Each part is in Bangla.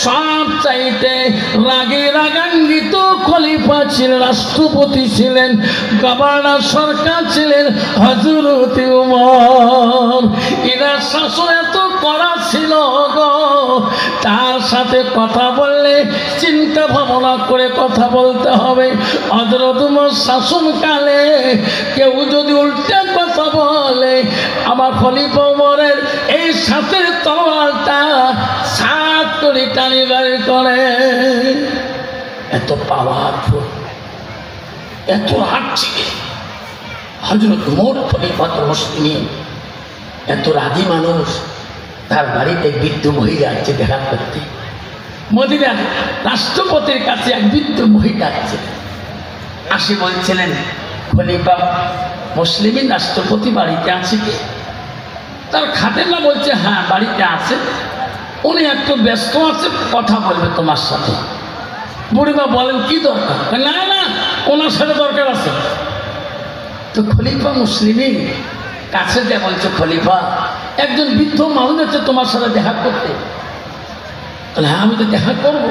সব চাইতে রাগে রাগান্বিত খলিফা ছিলেন, রাষ্ট্রপতি ছিলেন, গভর্নর সরকার ছিলেন হযরত ওমর। এনার শাসন এত কড়া ছিল গো, তার সাথে কথা বললে চিন্তা ভাবনা করে কথা বলতে হবে। হযরত ওমর শাসনকালে কেউ যদি উল্টা কথা বলে, আমার খলিফা ওমরের এই সাথে তলোয়ারটা সাত করে টানি বাড়ি করে। এত পাওয়ারফুল, এত হাঁটছে হযরত ওমর খলিফাতুল মুসলিমিন। এত রাগী মানুষ, তার বাড়িতে বৃদ্ধ মহিলা আছে দেখা করতে। মদিনার রাষ্ট্রপতির কাছে এক বৃদ্ধ মহিলা আছে, আসে বলছিলেন খলিফা মুসলিমিন রাষ্ট্রপতি বাড়িতে আছে কি? তার খাদেমা বলছে হ্যাঁ বাড়িতে আছে, উনি একটু ব্যস্ত আছে, কথা বলবে তোমার সাথে। বুড়িমা বলেন কি দরকার? না না, ওনার সাথে দরকার আছে। তো খলিফা মুসলিমিন কাছে যা বলছে, খলিফা একজন বৃদ্ধ মানুষ আছে তোমার সাথে দেখা করতে। হ্যাঁ আমি তো দেখা করবো,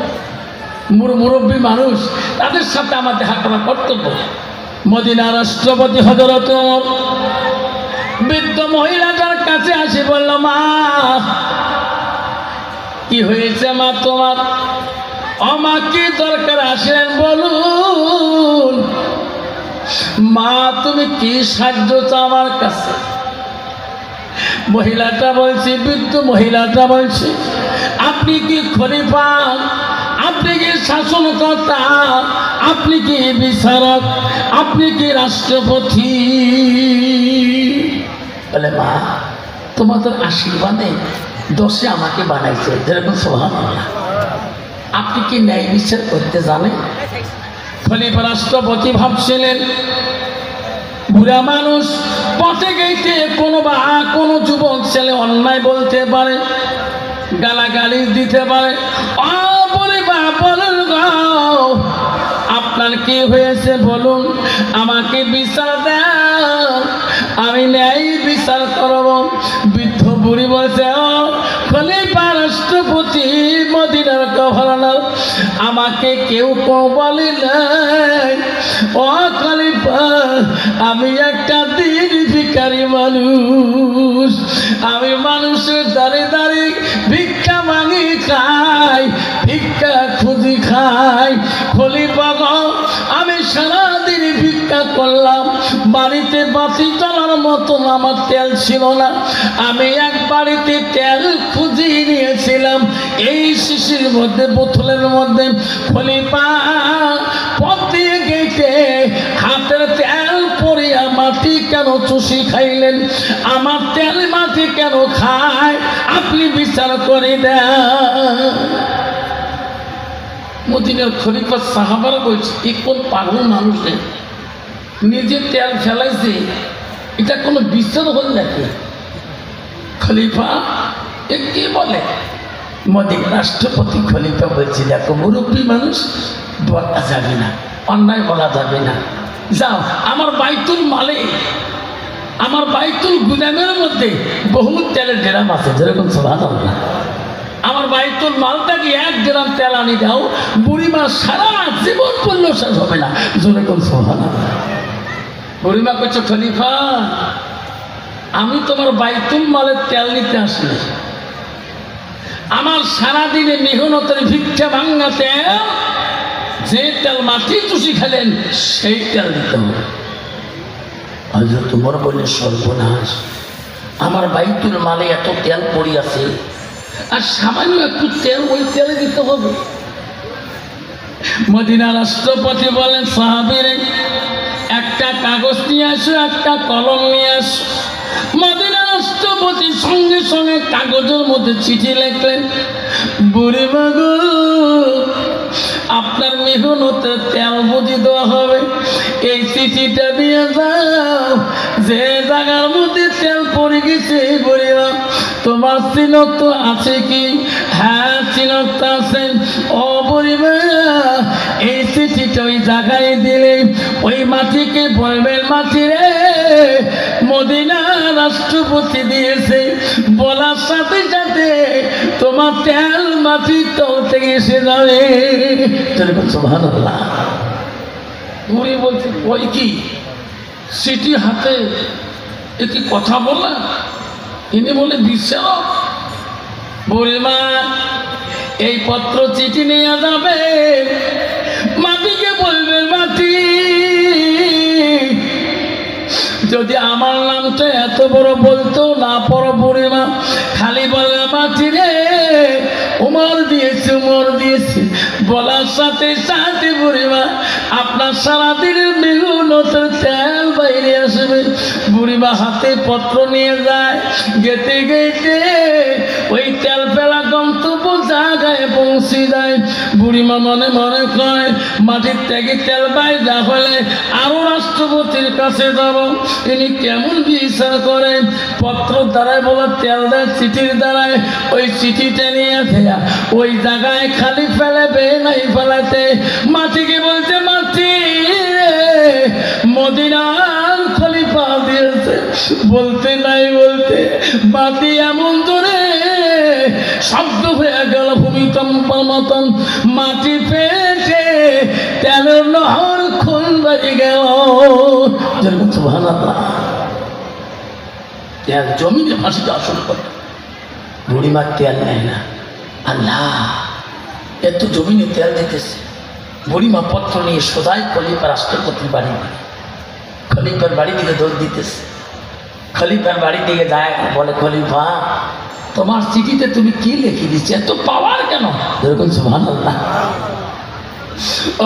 মুরব্বী মানুষ, তাদের সাথে আমার দেখা করা কর্তব্য। মদিনা রাষ্ট্রপতি হযরত ওমর বৃদ্ধ মহিলাটার কাছে আসি বলল, মা কি হয়েছে মা তোমার? আমার কি দরকার আসেন বলুন। মা তুমি কি সাহায্য চাও আমার কাছে? মহিলাটা বলছে, বৃদ্ধ মহিলাটা বলছে, আপনি কি খলিফা, আপনি কি শাসনকর্তা, আপনি কি বিচারক, আপনি কি রাষ্ট্রপতি? বলে মা তোমাদের আশীর্বাদে দোষে আমাকে বানাইছে, যেরকম সুবহানাল্লাহ। আপনি কি ন্যায় বিচার করতে জানেন? খলিফা রাষ্ট্রপতি ভাবছিলেন বুড়া মানুষ, পথে গেইতে কোনো যুবক ছেলে অন্যায় বলতে পারে, গালাগালি দিতে পারে। বলুন আপনার কি হয়েছে বলুন, আমাকে বিচার দেন, আমি ন্যায় বিচার করব। বৃদ্ধ বুড়ি বলছে, ও খলিফা রাষ্ট্রপতি মদিনার গভর্নর, আমাকে কেউ বলে নাই। ও খলিফা আমি একটা দিন ভিখারি মানুষ, আমি মানুষের দাঁড়ে দাঁড়িয়ে ভিক্ষা মাগি খাই, ভিক্ষা খুঁজি খাই। খলিফা গো আমি সারাদিন ভিক্ষা করলাম, বাড়িতে বাতি জ্বলার মতন আমার তেল ছিল না, আমি এক বাড়িতে তেল খুঁজি নিয়েছিলাম এই শিশির মধ্যে, বোতলের মধ্যে। খলিফা পথ দিয়ে গেছে, হাতের তেল পড়িয়া মাটি কেন চুষি খাইলেন? আমার তেল মাটি কেন খায়? আপনি বিচার করে দেন। মদিনার খলিফা সাহাবারা বলছে, এ কোন পাগল মানুষ রে, নিজে তেল ফেলাইছে, এটা কোনো বিচার হল নাকি? খলিফা এ কি বলে? মদিনার রাষ্ট্রপতি খলিফা বলছে, দেখো মুরব্বী মানুষ, বলা যাবে না, অন্যায় বলা যাবে না, যাও আমার বাইতুল মালে, আমার বাইতুল গুদামের মধ্যে বহু তেলের ড্রাম আছে, যেরকম সুবহানাল্লাহ। আমার বাইতুল মালটাকে 1 গ্রাম তেল আনি দাও, বুড়িমা সারা জীবন পড়লেও শেষ হবে না, যেরকম সুবহানাল্লাহ। বুড়িমা কইছে, খলিফা আমি তোমার বাইতুল মালের তেল নিতে আসলে, আমার সারাদিনে মেহনতের ভিক্ষা ভাঙ্গা তেল, যে তেল মাটি চুষি খেলেন সেই তেল দিতে হবে। হযরত ওমর বললেন, সর্বনাশ, আমার বাইতুল মালে এত তেল পড়ে আছে, আর সামান্য একটু তেল ওই তেলে দিতে হবে। মদিনা রাষ্ট্রপতি বলেন, সাহাবীরে একটা কাগজ নিয়ে আসো, একটা কলম নিয়ে আসো। মদিনা রাষ্ট্রপতি সঙ্গে সঙ্গে কাগজের মধ্যে চিঠি লিখলেন, বুড়িমা গো আপনার মেহনতে তেল বুঝি দেওয়া হবে, এই চিঠিটা দিয়ে যাও, যে জায়গার মধ্যে তেল পড়ে গেছে বুড়িমা তোমার চিহ্ন তো আছে কি? হ্যাঁ চিহ্ন তো আছে। ও বুড়িমা এই চিঠিটা ওই জায়গায় দিলে ওই মাটিকে বলবেন, মাটি রে মদিনার রাষ্ট্রপতি দিয়েছে, বলার সাথে সাথে তোমার তেল মাটির তল থেকে এসে যাবে। সুবহানাল্লাহ। বুড়ি বলছে ওই কি চিঠি হাতে, এ কি কথা বলা? ইনি বলে বিশ্বাস। বুড়িমা এই পত্র চিঠি নিয়ে যাবে, মাটিকে বলবে মাটি যদি আমার নামটা এত বড় বলতো না পড়ো। বুড়িমা খালি বলে মাটি রে উমর দিয়েছে, উমর দিয়েছে। বলার সাথে সাথে বুড়িমা আপনার সারাদিনের মেহনতের তেল বাইরে আসবে। বুড়িমা হাতে পত্র নিয়ে যায়, গেতে গেতে ওই তেল ফেলা গন্তব্য জায়গায় পৌঁছে যায়। বুড়িমা মনে মনে কয় মাটির থেকে তেল বাইরে হলে আরো রাষ্ট্রপতির কাছে যাব, ইনি কেমন বিচার করেন। পত্র দ্বারায় বলা তেল দেয় চিঠির দ্বারায়, ওই চিঠিটা নিয়ে ফেলা ওই জায়গায় খালি ফেলাবে নাই ফেলাতে। মাটিকে বলছে মাটি মদিনার খলিফা দিয়েছে, বলতে নাই বলতে মাটি এমন ধরে শব্দ হয়ে গেল ভূমিকম্পের মতন। মাটি পেটে তেলের নহর খুন বাড়ি গেল। সুবহানাল্লাহ। তেল জমিনে ফাঁসিতে আসল করে, বুড়িমার তেল নেয় না। আল্লাহ এত জমিনে তেল দিতেছে। বুড়িমা পত্র নিয়ে সোজাই খলিফা রাষ্ট্রপতির বাড়ি, খলিফার বাড়ি দিকে দৌড় দিতেছে। খলিফার বাড়ি দিকে যায়, বলে খলিফা তোমার চিঠিতে তুমি কি লিখে দিচ্ছ, এত পাওয়ার কেন? এরকম সুবহানাল্লাহ।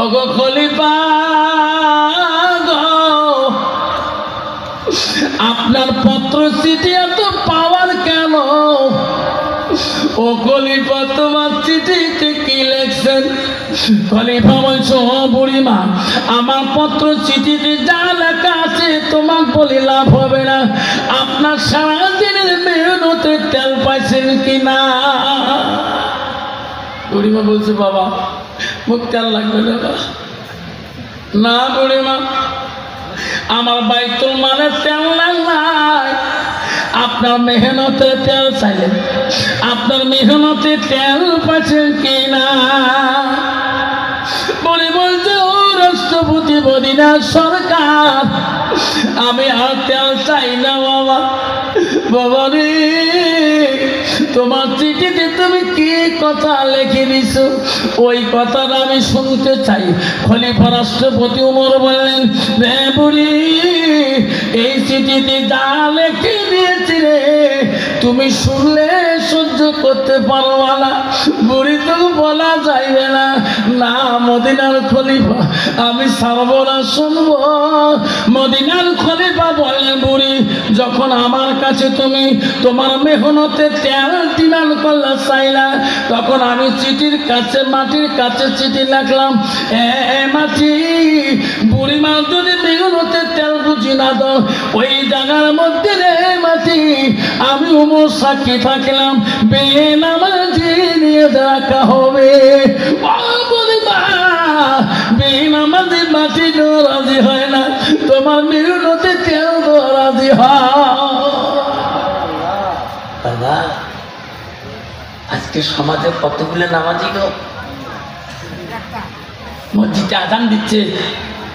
ওগো খলিফা আপনার পত্র চিঠি এত পাওয়ার কেন? ও খলিফা তোমার চিঠিতে কি লেখছেন? খলিফা বলছো ও বুড়িমা আমার পত্র চিঠিতে যা লেখা আছে তোমার বলে লাভ হবে না। আপনার সারাদিনের মেহনতে তেল পাইছেন কিনা? বুড়িমা বলছে বাবা মুখ তেল লাগবে না। না বুড়িমা আমার বাইতুল মালের তেল নাই, আপনার মেহনতে তেল চাইলেন, আপনার মেহনতে তেল পাচ্ছেন কিনা? বলে বলছে ও রাষ্ট্রপতি মদিনার সরকার আমি আর তেল চাই না বাবা। বাবা রে তোমার চিঠিতে তুমি কি কথা লিখে দিছো ওই কথাটা আমি শুনতে চাই। খলিফা রাষ্ট্রপতি উমর বললেন রে বুড়ি এই চিঠিতে যা লিখে দিয়েছি রে তুমি শুনলে সহ্য করতে পারবা না। বুড়ি তো বলা যাইবে না, না মদিনার খলিফা আমি ছাড়বো না, শুনবো। মদিনার খলিফা বললেন বুড়ি যখন আমার কাছে তুমি তোমার মেহনতে তেল ডিমান্ড করলা চাইলা, তখন আমি চিঠির কাছে মাটির কাছে চিঠি লিখলাম এ মাটি বুড়িমা যদি মেহনতে তেল বুঝি না দাও ওই জায়গার মধ্যে রে মাটি আমি উমর সাক্ষী থাকলাম বেনামাজি নিয়ে দেখা হবে। বেনামাজি মাটি রাজি হয় না, তোমার মেহনতে তেল রাজি হয়। বাবা আজকে সমাজে কতগুলো নামাজি গো, মসজিদে আজান দিচ্ছে,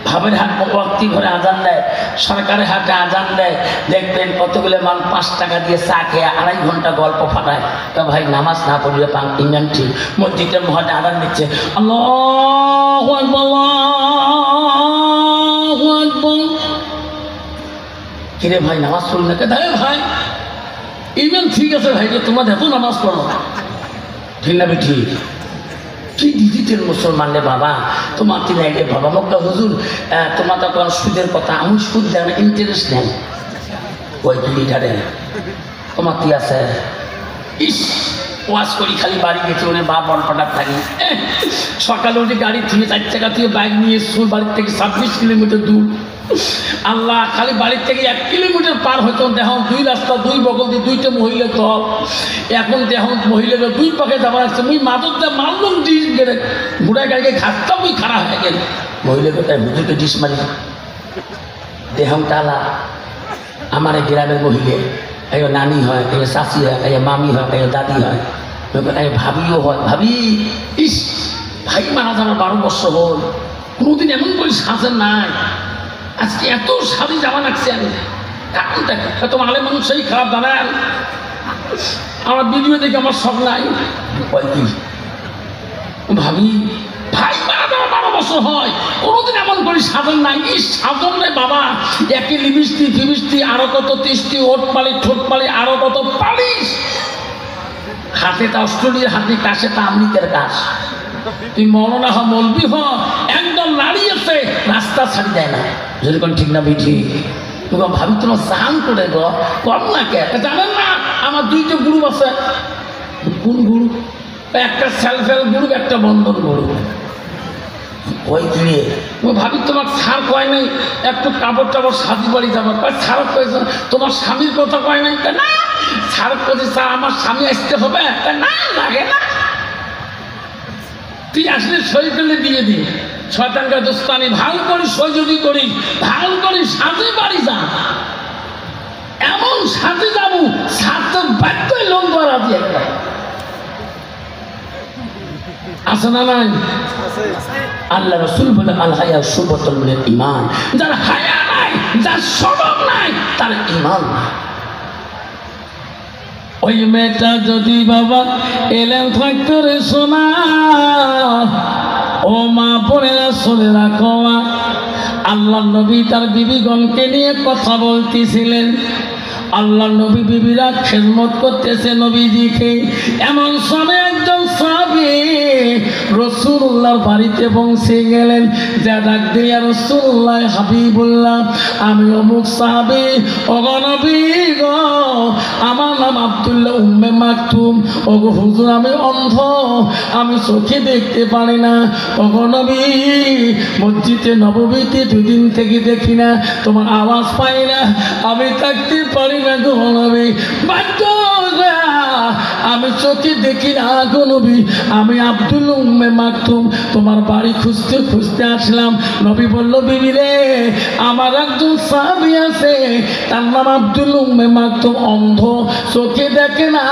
ভাবের হাট ওয়াক্তি ঘরে আজান দেয়, সরকারের হাটে আজান দেয়, দেখবেন কতগুলো মান 5 টাকা দিয়ে চা খেয়ে 2.5 ঘন্টা গল্প ফাটায়। তো ভাই নামাজ না পড়লে ইমান ঠিক। মসজিদের মহাটে আজান দিচ্ছে আল্লাহু আকবার আল্লাহু আকবার, কিরে ভাই নামাজ পড়ল না? কে ভাই ইমান ঠিক আছে ভাই, তোমরা এত নামাজ পড়ো ঠিক না? ঠিক কি ডিজিটাল মুসলমান রে বাবা, তোমার কি নাই রে বাবা? মক্কা হুজুর তোমার তখন সুদের কথা, আমি সুদ দেন ইন্টারেস্ট নেন ওই লিটারে তোমার কি আছে? ইস ওয়াজ করি খালি বাড়ি গেছে ওরে বা বনপাটার থাকি। সকালে উঠে গাড়ি থেকে 4 টাকা থেকে বাইক নিয়ে স্কুল বাড়ির থেকে 26 কিলোমিটার দূর। আল্লাহ খালি বাড়ির থেকে 1 কিলোমিটার পার হতো দেখুন 2 রাস্তা 2 বগল দিয়ে 2টা মহিলা দল। এখন দেখুন মহিলারা 2 পাকে যাবার আসছে মুই মাদক দিয়ে মারলাম ডিস গেলে ঘোড়া গাড়িকে খাটতাম মুই খারাপ হয়ে গেল। মহিলাকে তাই হুজুরকে ডিস মারি দেহম তালা আমার গ্রামের মহিলা এই নানি হয়, এই চাচি হয়, এই মামি হয়, এই দাদি হয়, এই ভাবিও হয়। ভাবি ইস ভাই মারা যাওয়ার 12 বছর হল, কোনোদিন এমন করে সাজেন নাই, আজকে এত সাজি যাওয়া লাগছে। আমি কারণটা এত মালে মানুষ সেই খারাপ জানেন, আমার ভিডিও দেখে আমার শখ নাই। ভাবি ভাই মারা যাওয়ার 12 বছর হয়, কোনোদিন এমন করে সাজন নাই। এই সাজন রে বাবা, একে লিপস্টিক ফিবিস্টি, আরো কত তিস্তি, ওট পালি ঠোঁট পালি, আরো কত পালিশ, হাতে তা অস্ট্রেলিয়ার হাতে, কাছে তা আমেরিকার কাজ। তুই মৌলানা হ, মৌলবি হ, একদম দাঁড়িয়েছে, রাস্তা ছাড়ি দেয় না। যেরকম ঠিক না বিঠি তোমার ভাবি তোমার স্নান করে গো কর না কে জানেন না? আমার 2টা গ্রুপ আছে। কোন গ্রুপ? একটা সেলফ হেল্প গ্রুপ, একটা বন্ধন গ্রুপ। ওই দিয়ে ভাবি তোমার ছাড় কয় নাই, একটু কাপড় টাপড় সাজি বাড়ি যাবার ছাড় কয়েছে, তোমার স্বামীর কথা কয় নাই, না ছাড় করছে, স্যার আমার স্বামী আসতে হবে, না লাগে না, তুই আসলে সই করলে দিয়ে দিই। শয়তানকে দোস্তানি ভাল করি, সই যদি করি ভাল করি, সাজে বাড়ি যা, এমন সাজে যাবো সাথে বাক্যই লোন করা দিয়ে আছে না নাই? আল্লাহ রাসূল বলে আল হায়া শুবতুল মিনাল ঈমান, যার হায়া নাই, যার শরম নাই, তার ঈমান নাই। ওই মেয়েটা যদি বাবা এলেন থাকতো রে সোনা, ও মা বোনেরা শুনে রাখো, আল্লাহ নবী তার বিবিগণকে নিয়ে কথা বলতেছিলেন। আল্লাহ নবী বিবিরা খেদমত করতেছে নবীজিকে। এমন সময় একজন সাহাবী রাসূলুল্লাহর বাড়িতে পৌঁছে গেলেন, যা ডাক দিয়া রাসূলুল্লাহ হাবিবুল্লাহ, আমি অমুক সাহাবী, ওগো নবী গো, আমার নাম আব্দুল্লাহ উম্মে মাকতুম, ওগো হুজুর আমি অন্ধ, আমি চোখে দেখতে পারি না, ওগো নবী মসজিদে নববীতে 2 দিন থেকে দেখি না, তোমার আওয়াজ পাই না, আমি থাকতে পারি না গো নবী, বাধ্য আমি চোখে দেখি না গো নবী, আমি আব্দুল্লাহ উম্মে মাকতুম, তোমার বাড়ি খুঁজতে খুঁজতে আসলাম। নবী বলল, বিবি রে, আমার একজন সাহাবী আছে, তার নাম আব্দুল্লাহ উম্মে মাকতুম, অন্ধ, চোখে দেখে না,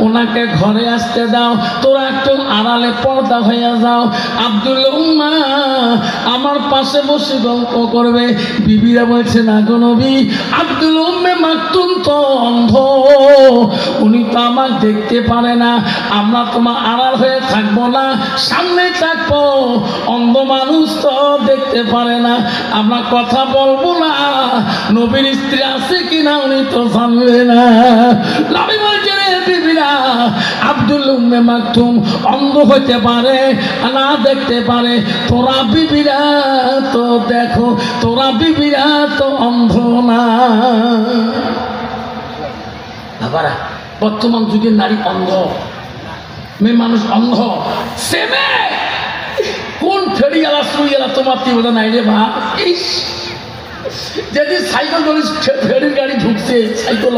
ওনাকে ঘরে আসতে দাও, তোরা একটু আড়ালে পর্দা হয়ে যাও, আব্দুল্লাহ উম্মা আমার পাশে বসে গল্প করবে। বিবিরা বলছে, না গো নবী, আব্দুল্লাহ উম্মে মাকতুম তো অন্ধ, উনি তো আমার দেখতে পারে না, আমরা তোমার আড়াল হয়ে থাকবো না, সামনে থাকবো, অন্ধ মানুষ তো দেখতে পারে না, আমরা কথা বলবো না, নবীর স্ত্রী আছে কিনা উনি তো জানবে না। নবী বলছে, রে বিবিরা, আব্দুল্লাহ উম্মে মাকতুম অন্ধ হতে পারে, না দেখতে পারে, তোরা বিবিরা তো দেখো, তোরা বিবিরা তো অন্ধ না। বাবারা, বর্তমান যুগের নারী অন্ধ, মেয়ে মানুষ অন্ধ, সেমে কোন ফেরিয়ালা সুইয়ালা তোমার তীব্রতা নাই রে ভা। ইস, যেদিন সাইকেল ধরিস ফেরির গাড়ি ঢুকছে, সাইকেল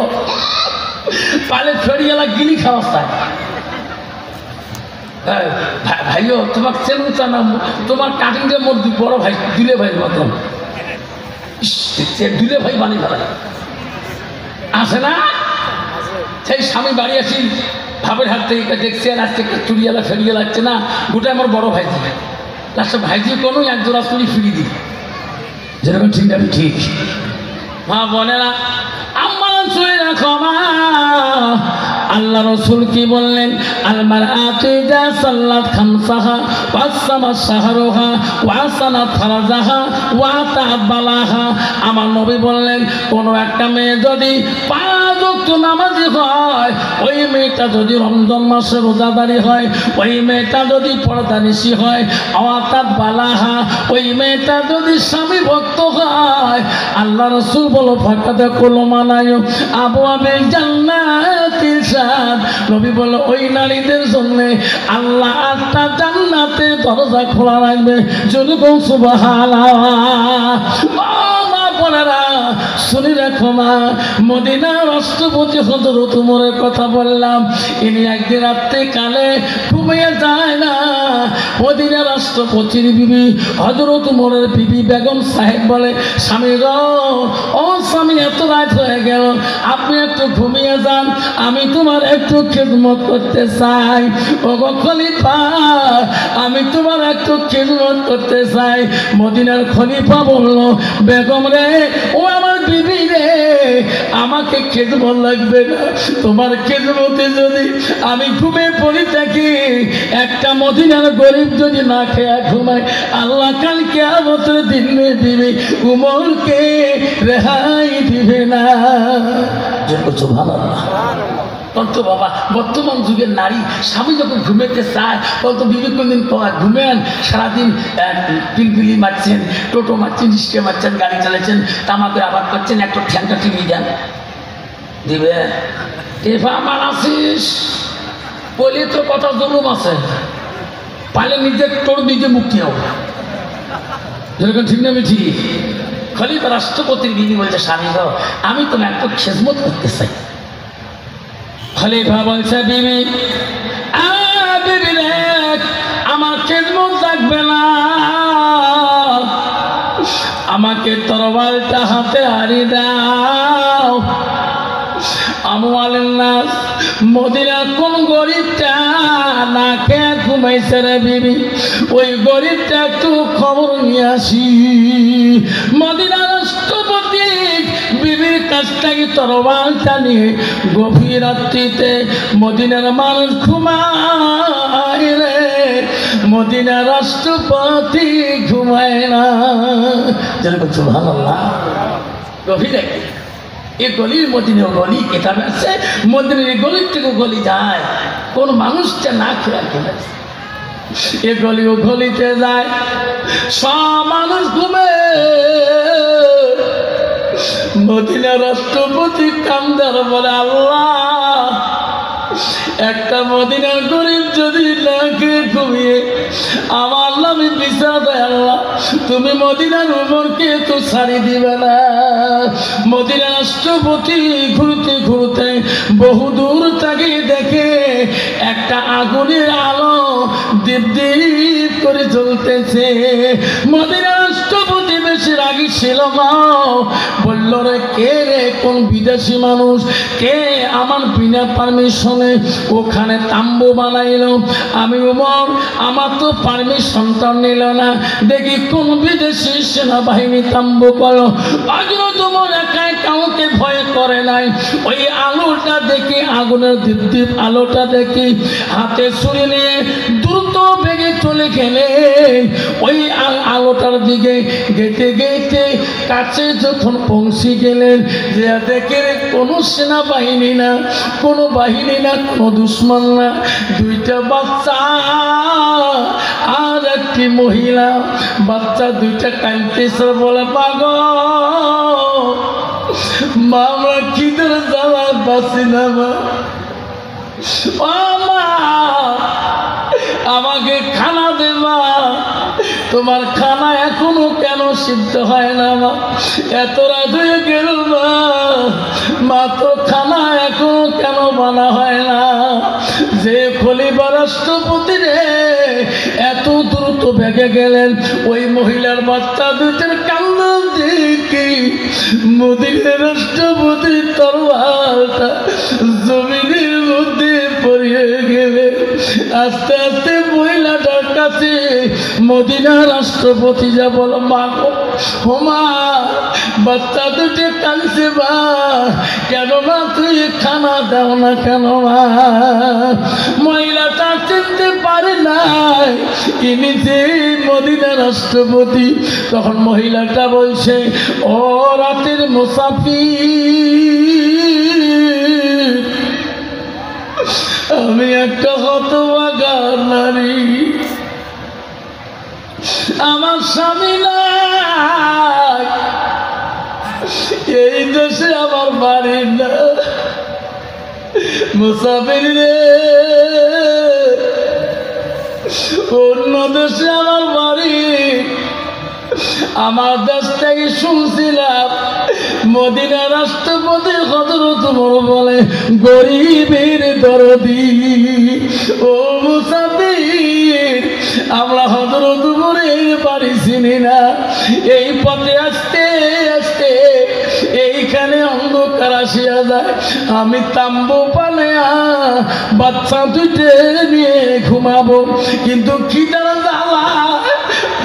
পালে ফেরিয়ালা গিলি খাওয়া চায়। ভাইও তোমাকে চেনো চানা, তোমার কাটিংটা মোট বড় ভাই, দুলে ভাইয়ের মতন, দুলে ভাই বানিয়ে ফেলা আসে না? সেই স্বামী বাড়ি আসি, ভাবের হাত থেকে দেখছি, আর আজকে চুরিয়ালা ফেরিয়ে লাগছে না, গোটা আমার বড় ভাইজি, লাস্টে ভাইজি কোনো 1 জোড়া চুরি ফিরি দিই, যেরকম ঠিক আমি ঠিক। মা বোনেরা, আমার চুরি রাখো মা। আল্লাহ রাসূল কি বললেন? আল মারআতু ইযা সাল্লাত খামসাহা ওয়া সামা শাহরুহা ওয়া সানাত ফারজাহা ওয়া তাবালাহা। আমার নবী বললেন, কোন একটা মেয়ে যদি 5 ওয়াক্ত নামাজি হয়, ওই মেয়েটা যদি রমজান মাসে রোজাদারি হয়, ওই মেয়েটা যদি পর্দানিশী হয়, ওয়া তাবালাহা, ওই মেয়েটা যদি স্বামী ভক্ত হয়, আল্লাহ রাসূল বলো ফাকাদ কুল মানায়ু আবওয়াবিল জান্নাতিল শাদ। নবী বলো, ওই নারীদের জন্য আল্লাহ 8টা জান্নাতের দরজা খোলা রাখবে। জনগণ সুবহানাল্লাহ। শুনি রাখো মা, মদিনার রাষ্ট্রপতি হযরত ওমরের কথা বললাম, ইনি একদিন রাত্রে কালে ঘুমিয়ে যায় না, মদিনা রাষ্ট্রপতির বিবি হযরত ওমরের বিবি বেগম সাহেব বলে, স্বামী গো, ও স্বামী, এত রাত হয়ে গেল, আপনি একটু ঘুমিয়ে যান, আমি তোমার একটু খিদমত করতে চাই। ও গো খলিফা, আমি তোমার একটু খিদমত করতে চাই। মদিনার খলিফা বলল, বেগম রে, ও আমার বিবি রে, আমাকে খিদমত লাগবে না। তোমার খিদমতে যদি আমি ঘুমিয়ে পড়ে থাকি, একটা মদিনার গরিব যদি না খেয়ে ঘুমায়, আল্লাহ কাল কিয়ামতের দিনে দিবে উমরকে রেহাই দিবে না। সুবহানাল্লাহ। বলতো বাবা, বর্তমান যুগের নারী স্বামী যখন ঘুমেতে চায়, বলতো বিবি কোনদিন ঘুমেন, সারাদিন পিলপিলি মারছেন, টোটো মারছেন, রিক্সা মারছেন, গাড়ি চালাচ্ছেন, তামাকের আবাদ করছেন, একটু ঠ্যাংটা টিভি দেন, দিবে টেফা আমার আসিস বলি তো কথা জরুম আছে, পালে নিজে তোর নিজে মুক্তি হবে, যেরকম ঠিক না ঠিক। খলিফা রাষ্ট্রপতির বিবি বলছে, স্বামী গো, আমি তোমার একটু খেজমত করতে চাই। খলিফা বলছে, বিবি বিবি রে, আমার খেজমত লাগবে না, আমাকে তরবারটা হাতে হারি দাও। আমওয়ালের নাস, মদিনার কোন গরিবটা না খেয়ে ঘুমাইছে রে বিবি, ওই গরিবটা একটু খবর নিয়ে আসি। মদিনার রাষ্ট্রপতি বিবির কাছ থেকে তরবারটা নিয়ে গভীর রাত্রিতে মদিনার মানুষ ঘুমায় রে, মদিনার রাষ্ট্রপতি ঘুমায় না। যেরকম সুবহানাল্লাহ। গভীর রাত্রি এ গলির মদিনা গলি কেতাবে আছে, মদিনার গলির থেকে গলি যায়, কোন মানুষটা না খেয়ে ঘুমাচ্ছে, এ গলি ও গলিতে যায়, সব মানুষ ঘুমে। মদিনা রাষ্ট্রপতি কান্দার বলে, আল্লাহ, একটা মদিনার গরিব যদি না খেয়ে ঘুমিয়ে আমার নামে বিচার দেয়, আল্লাহ তুমি মদিনার উমরকে তো ছাড়ি দিবে না। মদিনা রাষ্ট্রপতি ঘুরতে ঘুরতে বহু দূর থেকে দেখে একটা আগুনের আলো দীপ দীপ করে জ্বলতেছে। মদিনা রাষ্ট্রপতি বেশি রাগী ছিল না, বলল, রে কে রে, কোন বিদেশি মানুষ, কে আমার বিনা পারমিশনে ওখানে তাম্বু বানাইল? আমি উমর, আমার তো পারমিশনটা নিল না, দেখি কোন বিদেশি সেনাবাহিনী তাম্বু করো। হযরত ওমর একাই কাউকে ভয় করে নাই। ওই আলোটা দেখি, আগুনের দীপ দীপ আলোটা দেখি, হাতে ছুরি নিয়ে দ্রুত বেগে চলে গেলেন। ওই আলোটার দিকে গেতে গেতে কাছে যখন পৌঁছে গেলেন, যে দেখে কোনো সেনাবাহিনী না, কোনো বাহিনী না, কোনো দুশ্মন না, দুইটা বাচ্চা আর একটি মহিলা। বাচ্চা দুইটা কাঁদতেছে, বলে, পাগল মা, আমরা খিদের জ্বালা বাঁচি না মা, আমাকে খানা দেবা, তোমার খানা এখনো কেন সিদ্ধ হয় না মা, এত রাত হয়ে গেল মা, তো খানা এখনো কেন বানা হয় না? যে খলিফা রাষ্ট্রপতি রে এত দ্রুত বেগে গেলেন, ওই মহিলার বাচ্চা দুইটার কান্না দেখি মদিনার রাষ্ট্রপতির তরবারটা জমিনের মধ্যে পড়িয়ে গেলে। আস্তে আস্তে মহিলাটার কাছে মদিনা রাষ্ট্রপতি যা বল, মা গো, মা, বাচ্চা দুটো কাঁদছে মা, কেন মা তুই খানা দাও না কেন মা? মহিলাটা চিনতে পারে নাই ইনি যে মদিনা রাষ্ট্রপতি। তখন মহিলাটা বলছে, ও রাতের মুসাফির, আমি একটা হতভাগা নারী, আমার স্বামী নাই, এই দেশে আমার বাড়ি না, মুসাফির রে, অন্য দেশে আমার বাড়ি। আমার দেশ থেকে শুনছিলাম মদিনা রাষ্ট্রপতি হযরত ওমর বলে, গরিবের দরদি, ও মুসাফির আমরা হযরত উমরের বাড়ি চিনি না। এই পথে আসতে আসতে এইখানে অন্ধকার আসিয়া যায়। আমি তাম্বু পালেয়া বাচ্চা দুইটে নিয়ে ঘুমাবো, কিন্তু খিদার জ্বালা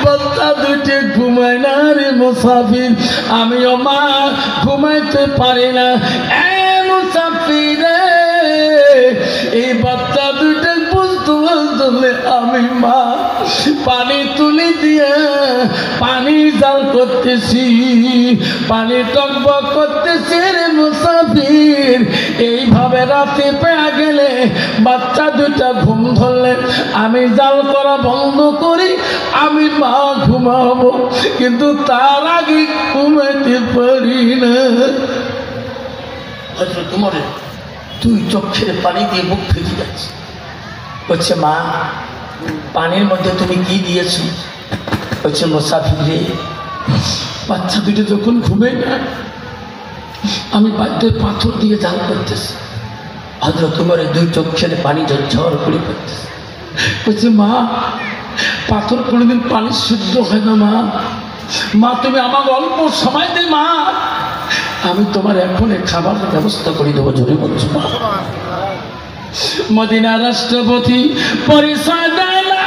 বাচ্চা দুইটে ঘুমায় না রে মুসাফির। আমিও মা ঘুমাইতে পারি না। মুসাফির এই বাচ্চা দুইটা বুঝতে বলতে আমি মা পানি তুলে দিয়ে পানি জাল করতেছি, পানি টকবক করতেছি রে মুসাফির। এইভাবে রাতে পেয়ে গেলে বাচ্চা দুইটা ঘুম ধরলে আমি জাল করা বন্ধ করি, আমি মা ঘুমাবো, কিন্তু তার আগে ঘুমাইতে পারি না। হযরত উমরের তুই চোখের পানি দিয়ে মুখ ফেটে যাচ্ছে। বলছে মা পানির মধ্যে তুমি কি দিয়েছো? বলছে মুসাফির রে বাচ্চা দুটো যখন ঘুমে না আমি বাধ্য পাথর দিয়ে জাল করতেছি। হযরত উমরের দুই চোখের পানি ঝরঝর করে পড়তেছে। বলছে মা পাথর কোনোদিন পানি শুদ্ধ হয় না মা। মা তুমি আমাকে অল্প সময় দে মা, আমি তোমার এখন খাবারের ব্যবস্থা করে দেবো। জোরে বলছো মা। মদিনা রাষ্ট্রপতি পরিচয় দেয় না,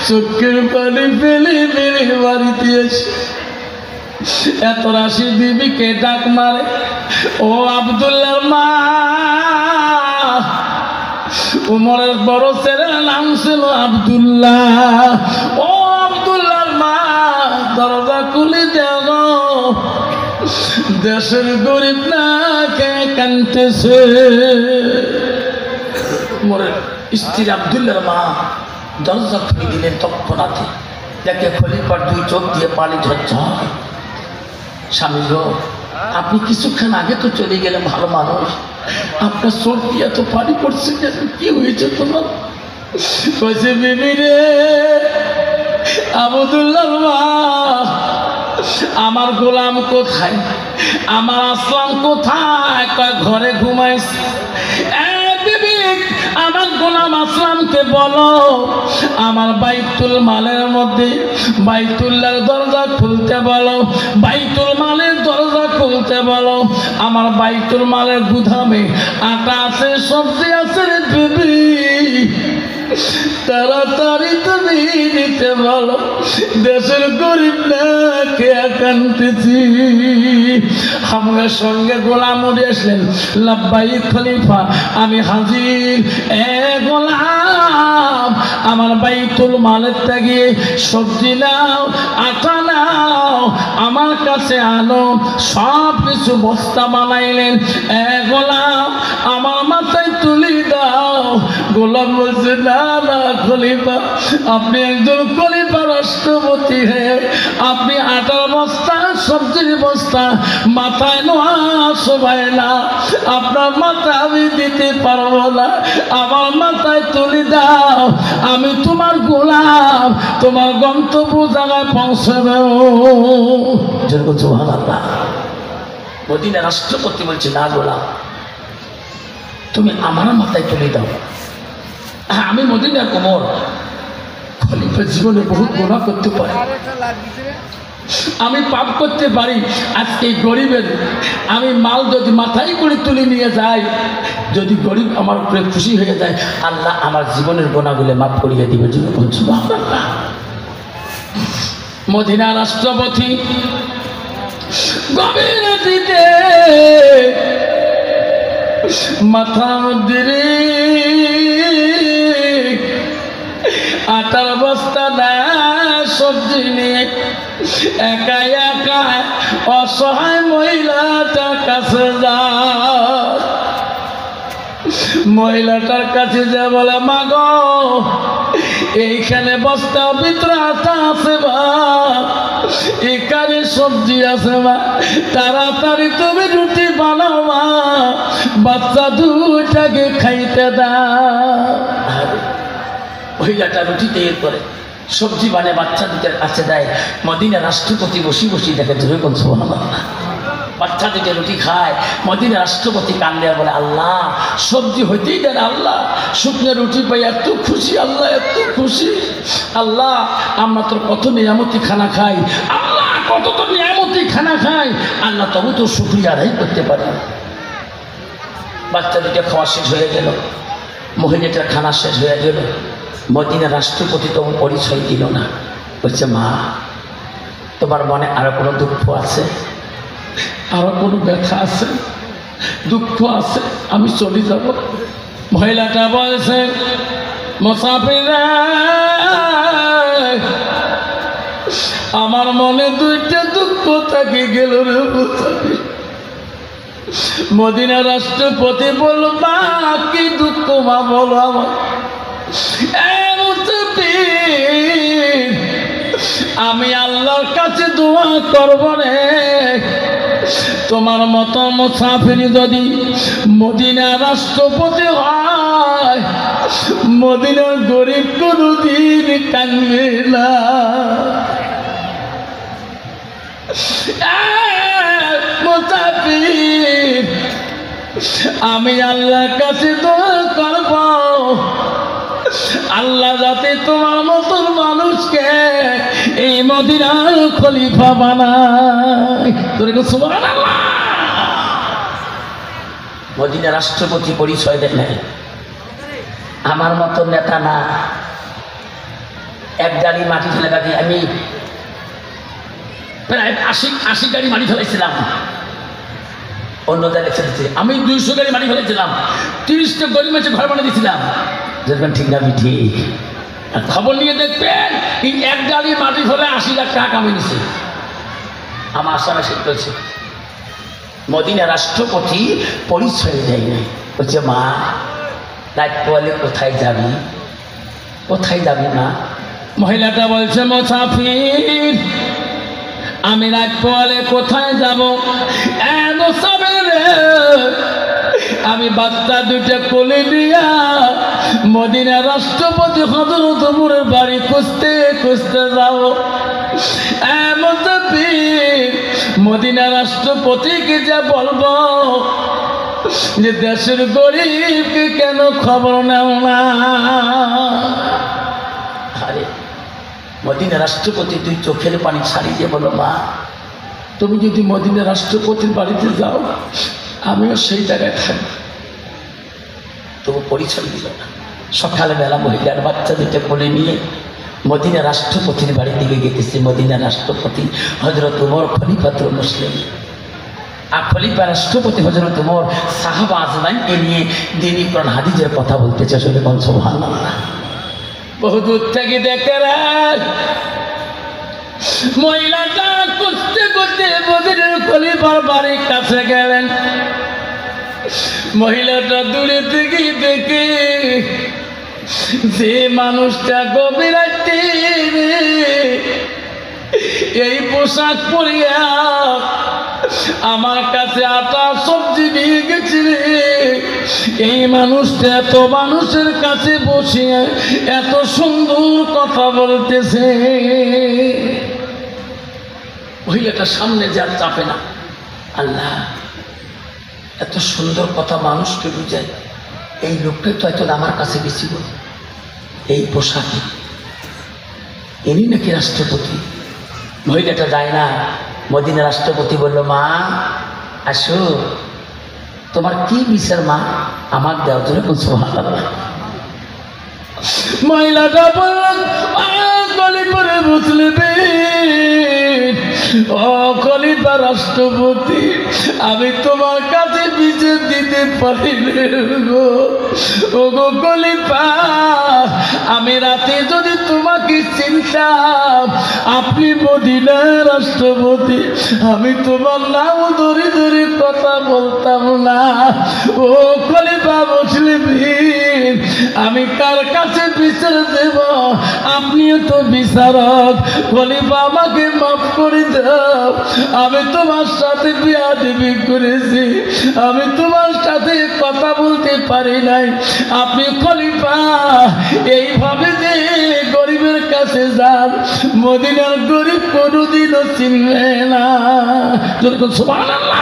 চোখের পানি ফেলে ফেলে বাড়িতে এসে এত রাশি বিবিকে ডাক মারে, ও আব্দুল্লাহর মা। উমরের বড় ছেলের নাম ছিল আব্দুল্লাহ। ও আব্দুল্লাহর মা দরজা খুলে দাও, দেশের গরিব না কে কাঁদতেছে। উমরের স্ত্রী আব্দুল্লাহর মা দরজা খুলে দিলেন। তৎক্ষণাৎ দেখে খলিফার দুই চোখ দিয়ে পানি ঝরঝর। স্বামী গো আপনি কিছুক্ষণ আগে তো চলে গেলেন, ভালো মানুষ, আপনার চোখ দিয়ে এত পানি পড়ছে কেন? কি হয়েছে তোমার? কইছে বিবি রে আব্দুল্লাহর মা আমার গোলাম কোথায়, আমার আসলাম কোথায়? ঘরে ঘুমাইছে। আমার গোলাম আসলামকে বলো আমার বাইতুল মালের মধ্যে বাইতুল্লাহর দরজা খুলতে বলো, বাইতুল মালের দরজা খুলতে বলো। আমার বাইতুল মালের গুদামে আটা আছে, সবজি আছে রে বিবি, তাড়াতাড়ি তুমি নিতে বলো, দেশের গরিব না কে কাঁদতেছি। আমার সঙ্গে গোলাম উঠে আসলেন। লাব্বাইক খলিফা আমি হাজির। এ গোলাম আমার বাইতুল মালের থেকে সবজি নাও, আটা নাও, আমার কাছে আনো। সব কিছু বস্তা বানাইলেন। এ গোলাম আমার মাথায় তুলি দাও। গোলাম বলছে না না খলিফা, আপনি একজন খলিফা রাষ্ট্রপতি হয়ে আপনি আটার বস্তা সবজির বস্তা মাথায় নোয়া শোভায় না, আপনার মাথা আমি দিতে পারবো না, আমার মাথায় তুলে দাও, আমি তোমার গোলাম, তোমার গন্তব্য জায়গায় পৌঁছাবে। যেরকম সুবহানাল্লাহ। মদিনা রাষ্ট্রপতি বলছে না গোলাম তুমি আমার মাথায় তুলে দাও। আমি মদিনার ওমর, খলিফা জীবনে বহুত গুনাহ করতে পারে, আমি পাপ করতে পারি। আজকে গরিবের আমি মাল যদি মাথায় করে তুলে নিয়ে যাই, যদি গরিব আমার উপরে খুশি হয়ে যায়, আল্লাহ আমার জীবনের গুনাহগুলো মাফ করিয়ে দিবে। সুবহানাল্লাহ। মদিনা রাষ্ট্রপতি গভীর রাতে মাথার মধ্যে আটার বস্তা না সবজি নিয়ে একা একা অসহায় মহিলাটার কাছে যায়। মহিলাটার কাছে যা বলে মা গো এইখানে বস্তা ভিতরে আটা আছে বা এখানে সবজি আছে মা, তাড়াতাড়ি তুমি রুটি বানাও মা, বাচ্চা দুইটাকে খাইতে দাও। মহিলাটা রুটি তৈরি করে সবজি বানিয়ে বাচ্চা দুটার কাছে দেয়। মদিনা রাষ্ট্রপতি বসি বসি দেখে ধরে কোন সুবহানাল্লাহ। বাচ্চা থেকে রুটি খায়। মদিনার রাষ্ট্রপতি কান্দে বলে, আল্লাহ সবজি হইতেই দেন আল্লাহ, শুকনো রুটি পাই এত খুশি আল্লাহ, এত খুশি আল্লাহ। আমরা তোর কত নিয়ামতি খানা খাই আল্লাহ, কত তোর নিয়ামতি খানা খাই আল্লাহ, তবু তো শুকরিয়া আদায় করতে পারি। বাচ্চা দুটো খাওয়া শেষ হয়ে গেল, মহিলাটার খানা শেষ হয়ে গেল। মদিনার রাষ্ট্রপতি তবু পরিচয় দিল না। বলছে, মা তোমার মনে আরো কোনো দুঃখ আছে, আরো কোনো ব্যথা আছে, দুঃখ আছে, আমি চলে যাব। মহিলাটা বলছে, মুসাফিরা আমার মনে দুইটা দুঃখ থাকে গেল রে মুসাফির। মদিনার রাষ্ট্রপতি বলল, মা কি দুঃখ মা বলো আমার। আমি আল্লাহর কাছে দোয়া করব রে, তোমার মতো মুসাফির যদি মদিনার রাষ্ট্রপতি হয়, মদিনার গরিব কোনদিন কাঁদবে না। মুসাফির আমি আল্লাহর কাছে দোয়া করব, আল্লাহ যাতে তোমার মতন মানুষকে এই মদিনার খলিফা বানায়। সুবহানাল্লাহ। মদিনার রাষ্ট্রপতি পরিচয় দেন নাই, আমার মতো নেতা না। এক গাড়ি মাটি ফেলে গাড়ি, আমি প্রায় ৮০ গাড়ি মাটি ফেলাইছিলাম। অন্য জায়গায় ছেড়েছি আমি ২০০ গাড়ি মাটি ফেলেছিলাম, ৩০টা গরিব মাঝে ঘর বানিয়ে দিয়েছিলাম। দেখবেন ঠিক না? আমি ঠিক। আর খবর নিয়ে দেখবেন এই এক গাড়ি মাটি ফেলে ৮০ লাখ টাকা কামিয়ে নিছে। আমার আসামে সে চলছে। মদিনা রাষ্ট্রপতি পরিচয় দেয় নাই। বলছে, মা রাত পোয়ালে কোথায় যাবি, কোথায় যাবি মা? মহিলাটা বলছে, মুসাফির আমি রাত পোয়ালে কোথায় যাব? আমি বাচ্চা দুইটা কোলে দিয়া মদিনার রাষ্ট্রপতি হযরত ওমরের বাড়ি খুঁজতে খুঁজতে যাব। মদিনার রাষ্ট্রপতিকে যা বলবো যে দেশের গরিবকে কেন খবর নেও না। আরে মদিনার রাষ্ট্রপতি তুই চোখের পানি ছাড়িয়ে বলো, মা তুমি যদি মদিনার রাষ্ট্রপতির বাড়িতে যাও আমিও সেই জায়গায় থাকবো। তবু পরিচয় দিল না। সকালবেলা মহিলার বাচ্চা দুটো কোলে নিয়ে মদিনা রাষ্ট্রপতির বাড়ির দিকে গেতেছে। মদিনা রাষ্ট্রপতি হযরত ওমর খলিফাতুল মুসলিম, আর খলিফা রাষ্ট্রপতি হযরত ওমর সাহাবা আজমাইনকে নিয়ে দ্বীনি কোরআন হাদিসের কথা বলতেছে। আসলে কোন সুবহানাল্লাহ। বহু দূর থেকে দেখে মহিলাটা করতে করতে মদিনার খলিফার বাড়ির কাছে গেলেন। মহিলাটা দূরে থেকে দেখে যে মানুষটা গভীর রাতে এই পোশাক পরিয়া আমার কাছে আটা সবজি নিয়ে গেছে রে, এই মানুষটা এত মানুষের কাছে বসে এত সুন্দর কথা বলতেছে। মহিলাটা সামনে যা চাপে না। আল্লাহ এত সুন্দর কথা মানুষকে বুঝায়, এই লোকটাই তো এত আমার কাছে বেশি বলে, এই পোশাকে ইনি নাকি রাষ্ট্রপতি। মহিলাটা যায় না। মদিনা রাষ্ট্রপতি বলল, মা আসো, তোমার কি বিচার মা, আমার দেওয়া জন্য কোন সুবহানাল্লাহ। মহিলাটা বলল, খলিফারে বুঝলে ও খলিফা রাষ্ট্রপতি, আমি তোমার কাছে বিচার দিতে পারি গো। ও গো খলিফা, আমি রাতে যদি তোমাকে চিনতাম আপনি মদিনার রাষ্ট্রপতি, আমি তোমার নাম ধরে ধরে কথা বলতাম না। ও খলিফা মুসলিম, আমি কার কাছে বিচার দেব? আপনিও তো বিচারক। খলিফা আমাকে মাফ করে দাও, আমি তোমার সাথে বেয়াদবি করেছি, আমি তোমার সাথে কথা বলতে পারি নাই। আপনি খলিফা এইভাবে যে গরিবের কাছে কাছে যান, মদিনার গরিব কোনোদিনও চিনবে না। যেরকম সুবহানাল্লাহ।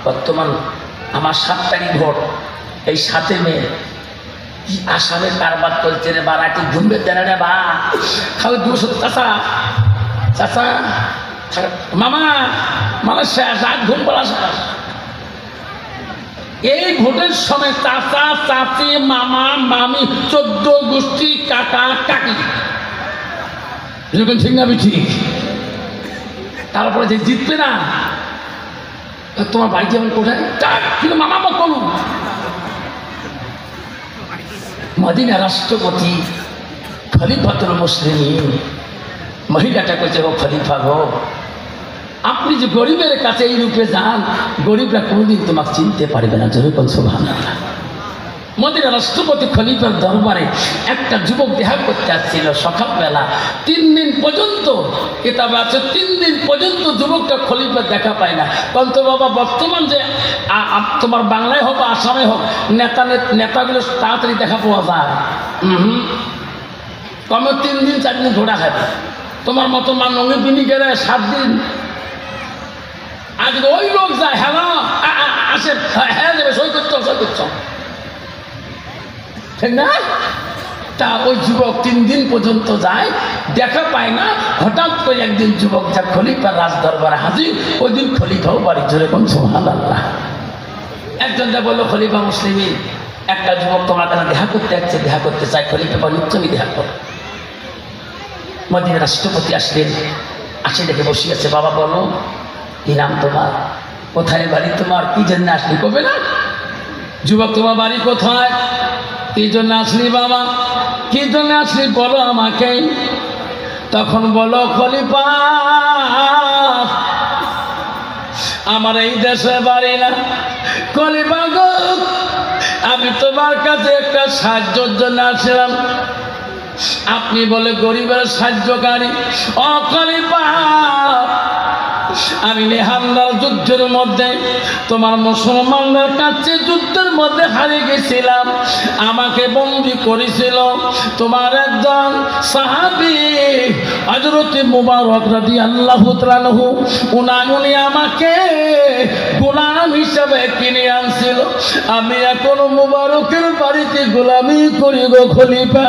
বর্তমান আমার 7 তারিখ ভোট, এই 7 মে আসামে কারবার চলছে রে বাড়া, একটু ঘুমবে দেন রে বা খালি 200 চাচা চাচা মামা মানে শেষ, আর ঘুম পড়া শেষ। এই ভোটের সময় চাচা চাচি মামা মামি 14 গোষ্ঠী কাকা কাকি, এরকম ঠিক না ঠিক? তারপরে যে জিতবে না, তোমার বাড়ি যেমন কোথায় কিন্তু মামা মা করুন। মদিনা রাষ্ট্রপতি খলিফাতুল মুসলিমিন, মহিলাটা কইছে ও খলিফা গো, আপনি যে গরিবের কাছে এই রূপে যান, গরিবরা কোনোদিন তোমাকে চিনতে পারবে না। যেরকম সুবহানাল্লাহ। মদিনা রাষ্ট্রপতি খলিফার দরবারে একটা যুবক দেখা করতে আসছিল সকালবেলা। 3 দিন পর্যন্ত, কিতাবে আছে 3 দিন পর্যন্ত যুবকটা খলিফার দেখা পায় না। কারণ তো বাবা বর্তমান যে তোমার বাংলায় হোক বা আসামে হোক নেতাগুলো তাড়াতাড়ি দেখা পাওয়া যায়, কমে 3 দিন 4 দিন ঘোরা খাবে। তোমার মতো মা নঙ্গি পিনি গেলে 7 দিন। আজকে ওই লোক যায়, হ্যালো আসে, হ্যাঁ যাবে, সই করছো সই করছো, ঠিক না? তা ওই যুবক 3 দিন পর্যন্ত যায়, দেখা পায় না। হঠাৎ করে একদিন যুবক যা খলিফার রাজ দরবারে হাজির, ওই দিন খলিফাও বাড়ি জোরে কোন সুবহানাল্লাহ। একজন যা বললো খলিফা মুসলিমিন, একটা যুবক তোমার কাছে দেখা করতে আসছে, দেখা করতে চাই। খলিফা বলি তুমি দেখা করো। মদিনার রাষ্ট্রপতি আসলেন, আসে দেখে বসে আছে। বাবা বলো কি নাম তোমার, কোথায় বাড়ি তোমার, কি জন্য আসলি? কবে না যুবক তোমার বাড়ি কোথায়, কি জন্য আসলি বাবা, কি জন্য আসলি বলো আমাকে। তখন বলো খলিফা আমার এই দেশে বাড়ি না। খলিফা গো আমি তোমার কাছে একটা সাহায্যের জন্য আসলাম। আপনি বলে গরিবের সাহায্যকারী। ও খলিফা আমি নেহান্দার যুদ্ধের মধ্যে তোমার মুসলমানদের কাছে যুদ্ধের মধ্যে হারিয়ে গেছিলাম, আমাকে বন্দী করেছিল তোমার একজন সাহাবী হযরত মুবারক রাদিয়াল্লাহু তাআলা আনহু। উনি আমাকে গোলাম হিসেবে কিনে আনছিল। আমি এখন মুবারকের বাড়িতে গোলামি করি গো খলিফা,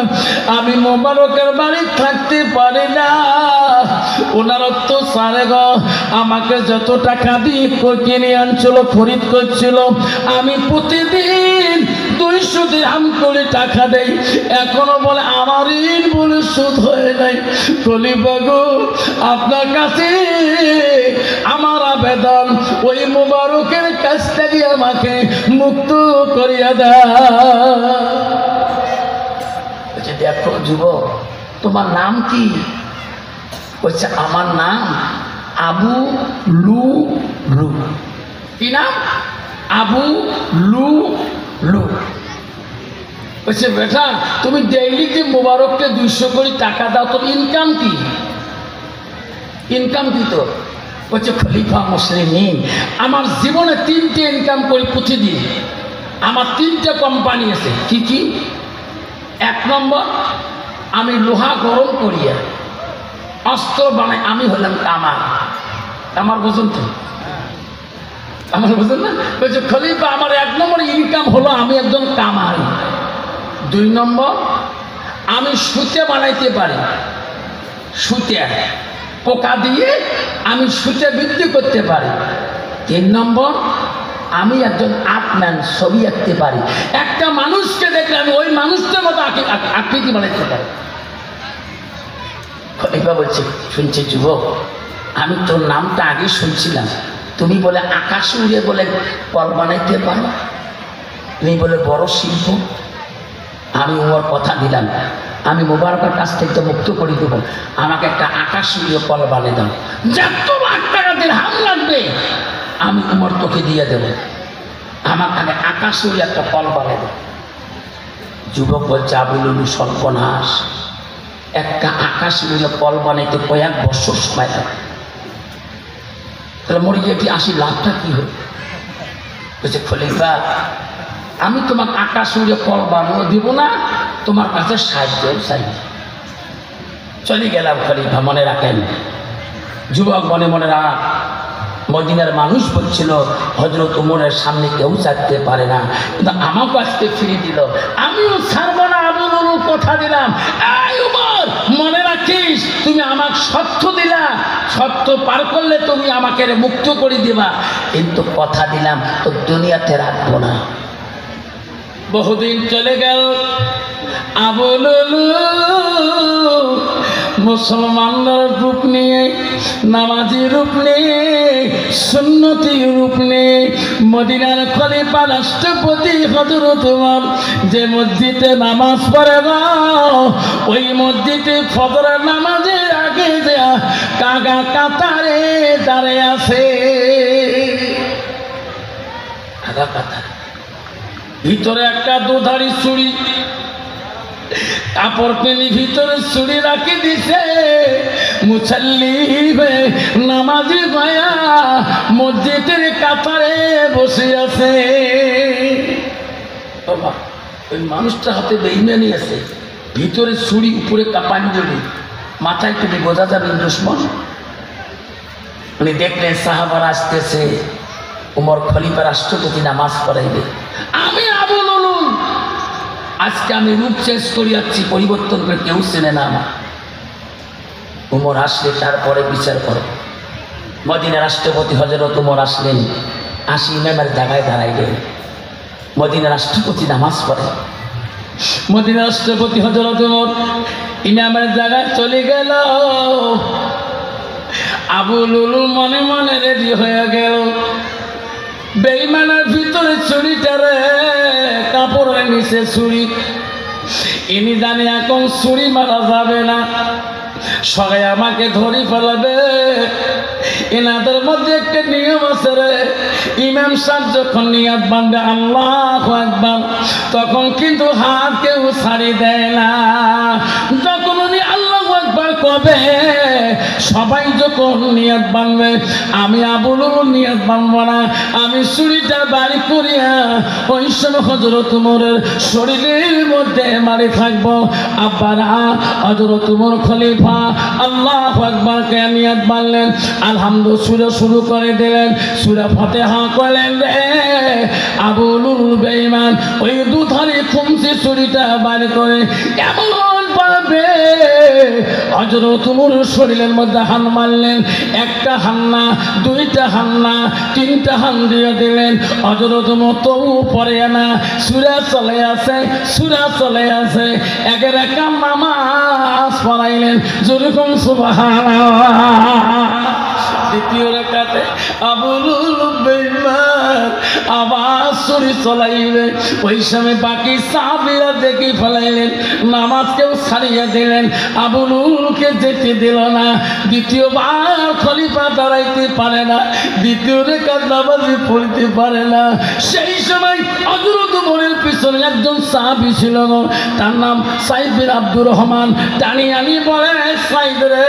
আমি মুবারকের বাড়ি থাকতে পারি না। ওনার তো সারে গো আমাকে যত টাকা দিয়ে কিনে আনছিল, খরিদ করছিল, আমি প্রতিদিন 200 দিরহাম করে টাকা দেই। এখনো বলে আমার ঋণ বলে শোধ হয়ে নাই। খলিফা গো আপনার কাছে আমার আবেদন, ওই মুবারকের কাছ থেকে আমাকে মুক্ত করিয়া দাও। দেখো যুবক তোমার নাম কি? বলছে আমার নাম আবু লু লু। কি নাম? আবু লু লু। বলছে বেটা তুমি ডেইলি যে মুবারককে 200 করে টাকা দাও, তোর ইনকাম কি? ইনকাম কি তোর? বলছে খলিফা মুসলিমিন আমার জীবনে 3টে ইনকাম করি প্রতিদিন। আমার 3টে কোম্পানি আছে। কি কি? 1 নম্বর আমি লোহা গরম করিয়া অস্ত্র বানাই, আমি হলাম কামার। আমার বোঝেন তো? আমার বোঝেন না? বলছে খলিফা আমার 1 নম্বর ইনকাম হলো আমি একজন কামার। 2 নম্বর আমি সুতে বানাইতে পারি, সুতে পোকা দিয়ে আমি সুতে বিক্রি করতে পারি। 3 নম্বর আমি একজন আর্টম্যান, ছবি আঁকতে পারি। একটা মানুষকে দেখলে আমি ওই মানুষটার মতো আকৃতি বানাইতে পারি। খলিফা বলছে শুনছি যুবক আমি তোর নামটা আগে শুনছিলাম, তুমি বলে আকাশ উড়ে বলে কল বানাইতে পারো, তুমি বলে বড় শিল্প। আমি ওর কথা দিলাম, আমি মুবারকের কাছ থেকে মুক্ত করে দেবো, আমাকে একটা আকাশ উড়িয়ে কল বানিয়ে দাও। যত লাখ টাকা দিরহাম লাগবে আমি উমর তোকে দিয়ে দেবো, আমাকে আগে আকাশ উড়িয়ে একটা কল বানিয়ে দেবো। যুবক বলছে আবুলুলু সর্বনাশ, একটা আকাশ উড়িয়ে কল বানাইতে কয়েক বছর সময় থাকে, তাহলে মরে গিয়ে 80 লাখটা কি হবে? বলছে খলিফা আমি তোমাকে আকাশ উড়ে কল বানিয়ে দিব না, তোমার কাছে সাহায্যও চাই। চলে গেলাম খলিফা, মনে রাখেন যুবক, মনে মনে রাখ, মদিনার মানুষ বলছিল হযরত ওমরের সামনে কেউ চাইতে পারে না, কিন্তু আমাকে আজকে ফিরে দিল, আমিও ছাড়বো না। আবু লুলুল কথা দিলাম, এই ওমর মনে রাখিস, তুমি আমাকে সত্য দিলা, সত্য পার করলে তুমি আমাকে মুক্ত করে দিবা, কিন্তু কথা দিলাম তো দুনিয়াতে রাখবো না। বহুদিন চলে গেল, আবু লুলু মুসলমানদের রূপ নিয়ে, নামাজি রূপ নিয়ে, সুন্নতি রূপ নিয়ে মদিনার খলিফা রাষ্ট্রপতি হযরত ওমর যে মসজিদে নামাজ পড়ে না, ওই মসজিদে ফজরের নামাজের আগে যা কাগা কাতারে দাঁড়িয়ে আছে। কাগা কাতারে ভিতরে একটা দুধারি চুড়ি, কাপড় পেনি ভিতরে চুড়ি রাখি দিছে, মুসাল্লি নামাজি গয়া মসজিদের কাতারে বসে আছে। বাবা, ওই মানুষটার হাতে বেঈমানি আছে, ভিতরে চুড়ি, উপরে পাঞ্জলি, মাথায় টুপি, বোঝা যাবে দুশ্মন। উনি দেখলেন সাহাবারা আসতেছে, ওমর খলিফা রাষ্ট্রপতি নামাজ পড়াইবে, আমি আবু লুলুল আজকে আমি রূপ চেঞ্জ করে যাচ্ছি, পরিবর্তন করে, কেউ চেনে না আমার। ওমর আসলে তারপরে বিচার করো। মদিনা রাষ্ট্রপতি হযরত ওমর আসলেন, আসি ইমামের জায়গায় দাঁড়াইলেন। মদিনা রাষ্ট্রপতি নামাজ পড়ে, মদিনা রাষ্ট্রপতি হযরত ওমর ইমামের জায়গায় চলে গেল। আবু লুলু মনে মনে রেডি হয়ে গেল, বেঈমানের ভিতরে ছুরিটারে, কাপড়ের নিচে ছুরি, ইনি জানি এখন ছুরি মারা যাবে না, সবাই আমাকে ধরে ফেলাবে। এনাদের মধ্যে একটা নিয়ম আছে রে, ইমাম সাহেব যখন নিয়াত বাঁধবে আল্লাহু আকবার, তখন কিন্তু হাত কেউ ছাড়ি দেয় না। যখন উনি আল্লাহু আকবার কবে, সবাই যখন নিয়াত বাঁধবে, আমি আবু লুলুল নিয়াত বাঁধবো না, আমি ছুরিটা বাড়ি করিয়া ওই সময় হযরত ওমরের শরীরের মধ্যে মারি থাকবো। আব্বারা হযরত ওমর খলিফা আল্লাহু আকবার কে নিয়াত বাঁধলেন, আলহামদুলিল্লাহ সূরা শুরু করে দিলেন, সূরা ফাতিহা করলেন। রে আবু লুলুল বেঈমান ওই দুধারি খুমসি ছুরিটা বার করে এমন পাবে হযরত ওমরের শরীরের মধ্যে হান মারলেন, একটা হান না, দুইটা হান না, তিনটা হান দিয়ে দিলেন। হযরত ওমর তবু পড়ে না, সূরা চলে আসে, সূরা চলে আসে, একের একটা নামাজ পড়াইলেন, যেরকম সুবহানাল্লাহ। দ্বিতীয় রাকাতে আবু লুলু বেঈমান আবার ছুরি চলাইবে, ওই সময় বাকি সাহাবীরা দেখে ফেলাইলেন, নামাজ কেউ ছাড়িয়ে দিলেন, আবু লুলুকে যেতে দিল না। দ্বিতীয়বার খলিফা দাঁড়াইতে পারে না, দ্বিতীয় রাকাত নামাজে পড়তে পারে না। সেই সময় হযরত ওমরের পিছনে একজন সাহাবী ছিল, তার নাম সাইদ বিন আব্দুর রহমান। টানি আনি বলে, সাইদ রে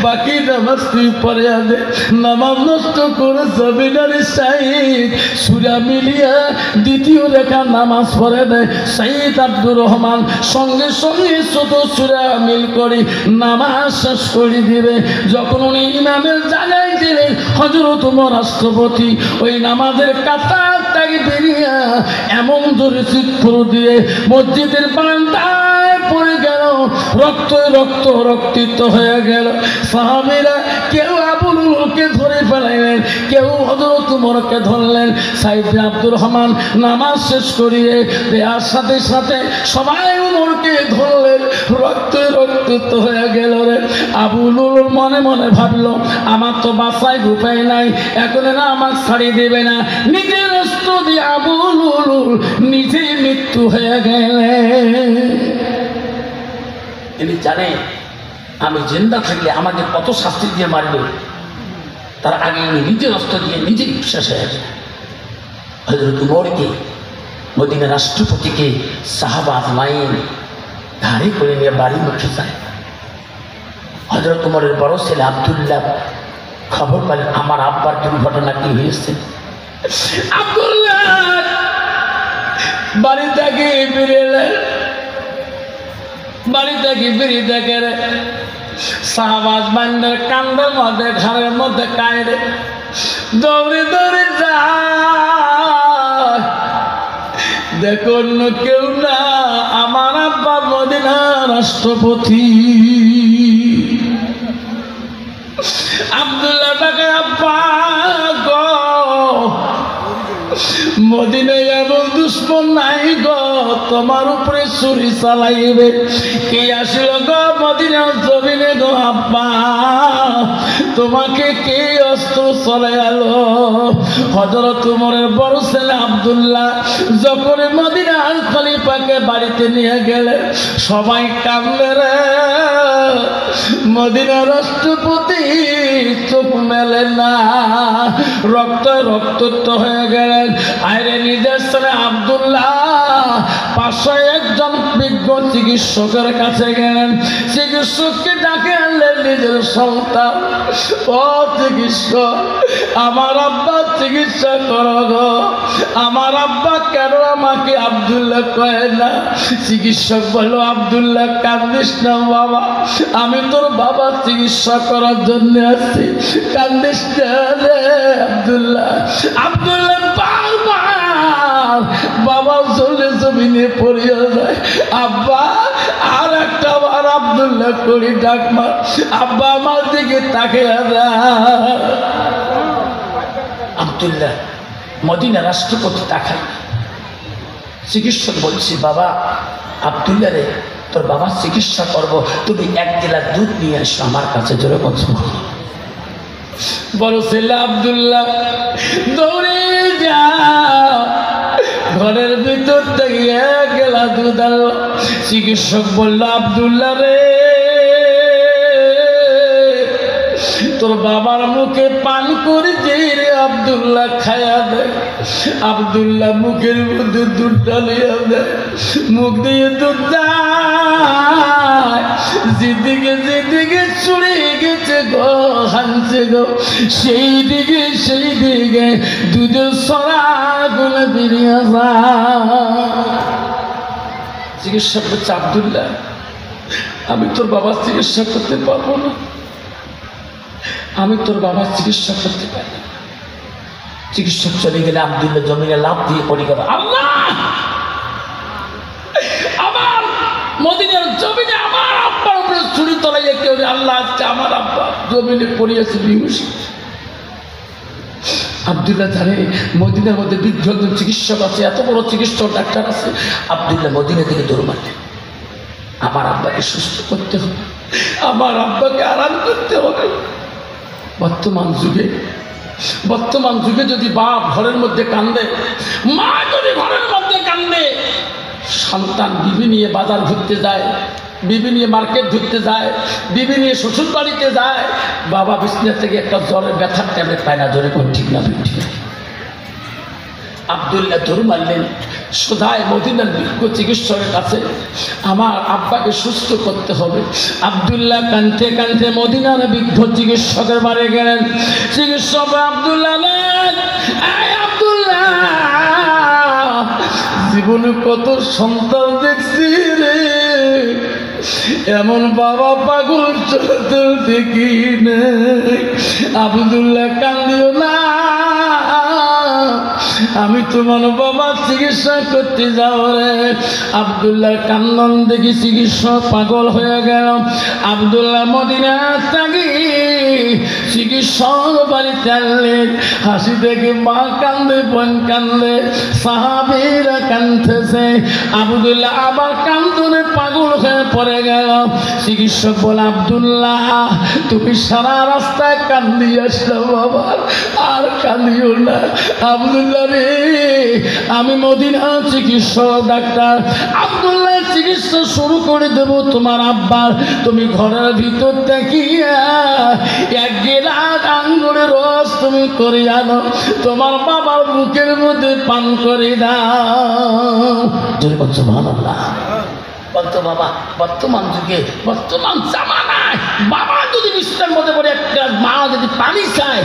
বাকি নামাজ তুই পড়ে আনে, নামাজ নষ্ট করে যাবে না রে সাইদ। সূরা মিলিয়া দ্বিতীয় রেখা নামাজ পড়ে দেয় সাইদ আব্দুর রহমান, সঙ্গে সঙ্গে ছোট সূরা মিল করে নামাজ শেষ করে দিবে। যখন উনি ইমামের জায়গায় দিলেন, হযরত ওমর রাষ্ট্রপতি ওই নামাজের কাতার থেকে বেরিয়ে এমন জোরে চিৎকার দিয়ে মসজিদের বারান্দায় পড়ে গেল, রক্ত রক্ত রক্তিত হয়ে গেল। সাহাবীরা কেউ আবু লুলুকে ধরে ফেলাইলেন, কেউ হযরত ওমরকে ধরলেন। সাইদ বিন আব্দুর রহমান নামাজ শেষ করিয়ে দেওয়ার সাথে সাথে সবাই ওমরকে ধরলেন, রক্ত রক্তিত হয়ে গেল রে। আবু লুলুল মনে মনে ভাবল, আমার তো বাঁচাই উপায় নাই, এখন না আমার ছাড়ি দেবে না। নিজের অস্ত্র দিয়ে আবু লুলুল নিজেই মৃত্যু হয়ে গেলেন। তিনি জানে আমি জিন্দা থাকলে আমাকে কত শাস্তি দিয়ে মারবে, তার আগে উনি নিজের অস্ত্র দিয়ে নিজেই শেষ হয়ে যায়। হযরত ওমরকে, মদিনা রাষ্ট্রপতিকে সাহাবা আজমাইন ধারে করে নিয়ে বাড়ি মুখে যায়। হযরত ওমরের বড় ছেলে আব্দুল্লাহ খবর পেলেন আমার আব্বার দুর্ঘটনা কি হয়েছে। আব্দুল্লাহ বাড়ি থেকে ফিরে গেলে শাহবাজ বান্ডার কান্দের মধ্যে ঘরের মধ্যে কায়রে দৌড়ে দৌড়ে যায়। দেখো অন্য কেউ না, আমার আব্বা মদিনা রাষ্ট্রপতি। আব্দুল্লাহ টাকা আব্বা গো, মদিনায় এমন দুশ্মন নাই গো, তোমার উপরে ছুরি চালাইবে। কে আসিল গো মদিনার জমিনে গো আব্বা, তোমাকে কে অস্ত্র চলে আলো? হযরত ওমরের বড় ছেলে আব্দুল্লাহ যখন মদিনার খলিফাকে বাড়িতে নিয়ে গেলে সবাই কাঁদলে রে। মদিনার রাষ্ট্রপতি চোখ মেলে না, রক্তাক্ত হয়ে গেলেন। আইরে নিজের ছেলে আব্দুল্লাহ পাশে একজন বিজ্ঞ চিকিৎসকের কাছে গেলেন। চিকিৎসককে ডাকে আনলেন নিজের সন্তান। ও চিকিৎসক, আমার আব্বা চিকিৎসা করো গো, আমার আব্বা কেন আমাকে আব্দুল্লাহ কয় না? চিকিৎসক বলল, আব্দুল্লাহ কান্দিস না বাবা, আমি তোর বাবা চিকিৎসা করার জন্য আসছি, কান্দিস না রে আব্দুল্লাহ। আব্দুল্লাহ বারবার বাবা চলে জমিনে পড়িয়া যায়। আব্বা আর একটা বার আব্দুল্লাহ করি ডাক মার, আব্বা আমার দিকে তাকিয়ে যায়। আব্দুল্লাহ মদিনা রাষ্ট্রপতি তাকায়। চিকিৎসক বলছি, বাবা আব্দুল্লাহ রে, তোর বাবার চিকিৎসা করবো, তুমি 1 গিলাস দুধ নিয়ে আসো আমার কাছে। জোরে বলছো। বড় ছেলে আব্দুল্লাহ দৌড়ে যা, ঘরের ভিতর থেকে 1 গিলাস দুধ আনলো। চিকিৎসক বলল, আব্দুল্লাহ রে, তোর বাবার মুখে পান করে যে রে আব্দুল্লাহ খায়া দেয়। আব্দুল্লাহ মুখের মধ্যে দুধ ঢালিয়া দেয়, মুখ দিয়ে দুধ যায়। যেদিকে চড়ে গেছে গো, হানছে গো, সেই দিকে দুধের সরা গুলো বেরিয়ে যায়। চিকিৎসক বলছে, আব্দুল্লাহ আমি তোর বাবার চিকিৎসা করতে পারবো না, আমি তোর বাবার চিকিৎসা করতে পারি না। চিকিৎসক চলে গেলে আব্দুল্লাহ জমিনে লাফ দিয়ে পড়ে গেল, আল্লাহ আমার মদিনার জমিনে আমার আব্বার উপরে ছুরি তলাইয়া কেউ, আল্লাহ আজকে আমার আব্বা জমিনে পড়িয়েছে বিহুশ। আব্দুল্লাহ জানে মদিনার মধ্যে বিজ্ঞ চিকিৎসক আছে, এত বড় চিকিৎসক ডাক্তার আছে। আব্দুল্লাহ মদিনা থেকে দৌড় মারলে, আমার আব্বাকে সুস্থ করতে হবে, আমার আব্বাকে আরাম করতে হবে। বর্তমান যুগে যদি বাপ ঘরের মধ্যে কান্দে, মা যদি ঘরের মধ্যে কান্দে, সন্তান বিবি নিয়ে বাজার ঘুরতে যায়, বিবি নিয়ে মার্কেট ঘুরতে যায়, বিবি নিয়ে শ্বশুর বাড়িতে যায়, বাবা বিছনা থেকে একটা জ্বরের ব্যথার ট্যাবলেট পায় না। জোরে কোন ঠিক না ঠিক। আব্দুল্লাহ দৌড় মারলেন সোধায় মদিনার বিজ্ঞ চিকিৎসকের কাছে, আমার আব্বাকে সুস্থ করতে হবে। আব্দুল্লাহ কাঁদতে কাঁদতে মদিনার বিজ্ঞ চিকিৎসকের বাড়ি গেলেন। চিকিৎসক আব্দুল্লাহ, আব্দুল্লাহ জীবনে কত সন্তান দেখছি রে, এমন বাবা পাগল চলতে দেখি নাই। আব্দুল্লাহ কান্দিও না, আমি তোমার বাবার চিকিৎসা করতে যাও রে। আব্দুল্লাহ কান্দন দেখি চিকিৎসক পাগল হয়ে গেল। আব্দুল্লাহ মদিনা থাকি চিকিৎসক বাড়িতে আনলেন। হাসি দেখে মা কান্দে, বোন কান্দে, সাহাবীরা কাঁদতেছে। আব্দুল্লাহ আবার কান্দনে পাগল হয়ে পড়ে গেল। চিকিৎসক বলে, আব্দুল্লাহ তুমি সারা রাস্তায় কান্দি আসলো বাবা, আর কান্দিও না। আব্দুল্লাহ রে, আমি মদিনা চিকিৎসক ডাক্তার, আব্দুল্লাহ চিকিৎসা শুরু করে দেব তোমার আব্বার। তুমি ঘরের ভিতর দেখিয়া 1 গিলাস আঙ্গুরের রস তুমি করে আনো, তোমার বাবার মুখের মধ্যে পান করে দাও। সুবহানাল্লাহ। বলতো বাবা, বর্তমান যুগে, বর্তমান জামানায় বাবা যদি বিছানার মধ্যে পড়ে 1 গ্লাস মা যদি পানি চায়,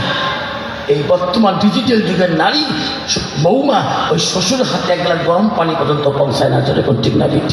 এই বর্তমান ডিজিটাল যুগের নারী বৌমা ওই শ্বশুর হাতে এক গ্লাস গরম পানি পর্যন্ত পৌঁছায় না, চলে ঠিক না ঠিক?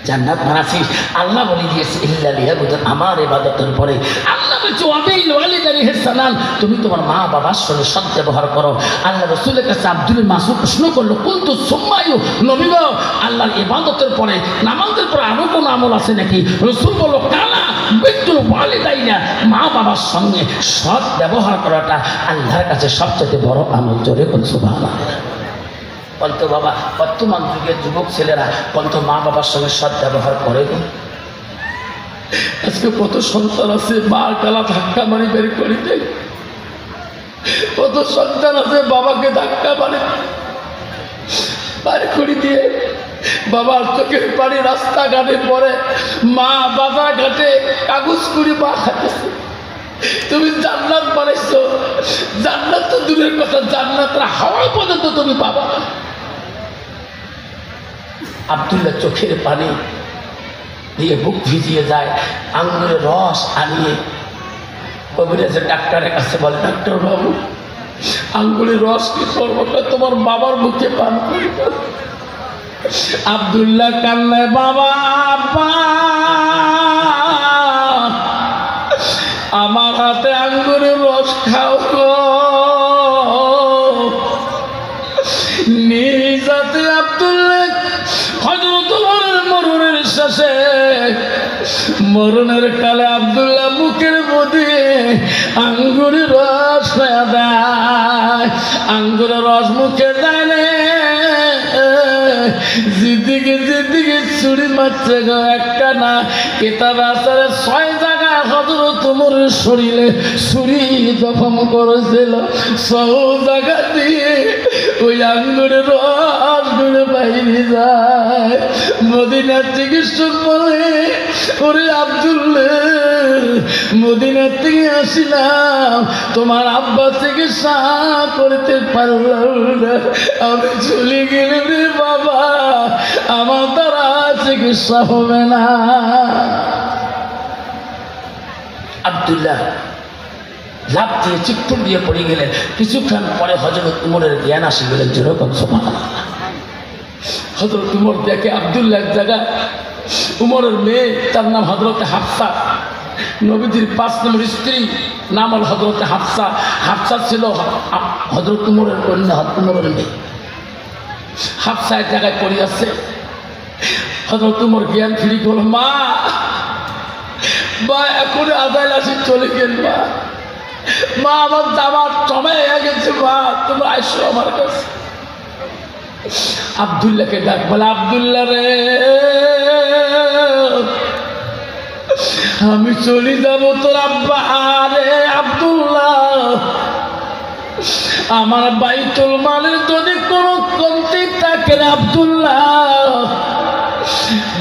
জান্নাত মানাসিস আল্লাহ বলে দিয়েছে ইল্লা লিয়াবুদুন, আমার ইবাদতের পরে আল্লাহ বলছে ওয়াবিল ওয়ালিদাইনি ইহসানান, তুমি তোমার মা বাবার সঙ্গে সৎ ব্যবহার করো। আল্লাহ রাসূলের কাছে আব্দুল মাসউদ প্রশ্ন করলো কুনতু সুম্মায়ু, নবী গো আল্লাহর ইবাদতের পরে নামাজের পরে আরো কোনো আমল আছে নাকি? রাসূল বলল কালা বিতুল ওয়ালিদাইনা, মা বাবার সঙ্গে সৎ ব্যবহার করাটা আল্লাহর কাছে সবচেয়ে বড় আমল। জোরে বল সুবহানাল্লাহ। বলতো বাবা বর্তমান যুগের যুবক ছেলেরা বলতো মা বাবার সঙ্গে সৎ ব্যবহার করে। আজকে কত সন্তান আছে মা গালা ধাক্কা মারি বের করে দেয়, কত সন্তান আছে বাবাকে ধাক্কা মারে বাড়ি করে দিয়ে বাবার চোখের পানি রাস্তাঘাটে পরে, মা বাবা ঘাটে কাগজ করে মা খাতেছে। তুমি জান্নাত বানাইছো, জান্নাত তো দূরের কথা, জান্নাতের হাওয়া পর্যন্ত তুমি পাবা। আব্দুল্লাহ চোখের পানি দিয়ে বুক ভিজিয়ে যায়, আঙ্গুরের রস আনিয়ে কবিরাজের ডাক্তারের কাছে বলে ডাক্তার বাবু আঙ্গুরের রস কি করবো? তোমার বাবার মুখে পান করি। আব্দুল্লাহ কান্নে বাবা আব্বা আমার হাতে আঙ্গুরের রস খাও গো। নিজাতে আব্দুল্লাহ হযরত ওমরের মরণের শেষে মরণের কালে আব্দুল্লাহ মুখের মধ্যে আঙ্গুরের রস দেয়, আঙ্গুরের রস মুখে দেয় না, যেদিকে যেদিকে ছুরি মারছে গো একটা না, কিতাব আছে 6 জায়গায় হযরত ওমরের শরীরে ছুরি জখম করেছিল। 6 জায়গা দিয়ে ওই আঙ্গুরের রস গুলো বাইরে যায়। মদিনার চিকিৎসক বলে ওরে আব্দুল্লাহ মদিনার থেকে আসিলাম, তোমার আব্বা চিকিৎসা করতে পারলাম না, আমি চলে গেলে রে বাবা আমার দ্বারা চিকিৎসা হবে না। আব্দুল্লাহ লাভ দিয়ে চিত্তর দিয়ে পড়ে গেলেন। কিছুক্ষণ পরে হযরত উমরের জ্ঞান আসি গেলেন। যেরকম সুবহানাল্লাহ। হযরত উমর দেখে আব্দুল্লাহ এক জায়গায় উমরের মেয়ে, তার নাম হযরতে হাফসা, নবীজির 5 নম্বর স্ত্রী, নাম হল হযরতে হাফসা। হাফসা ছিল হযরত উমরের কন্যা, উমরের মেয়ে। হাফসা এক জায়গায় পড়ে আছে। হযরত উমর জ্ঞান ফিরি করল, মা বা এখন আদায় আসি চলে গেল, মা মা আমার যাবার সময় হয়ে গেছে, মা তোমরা আসো আমার কাছে। আব্দুল্লাহকে ডাক বলে আব্দুল্লাহ রে আমি চলে যাব তোর আব্বা। আরে আব্দুল্লাহ আমার বাইতুল মালের যদি কোনো কমতি থাকে আব্দুল্লাহ,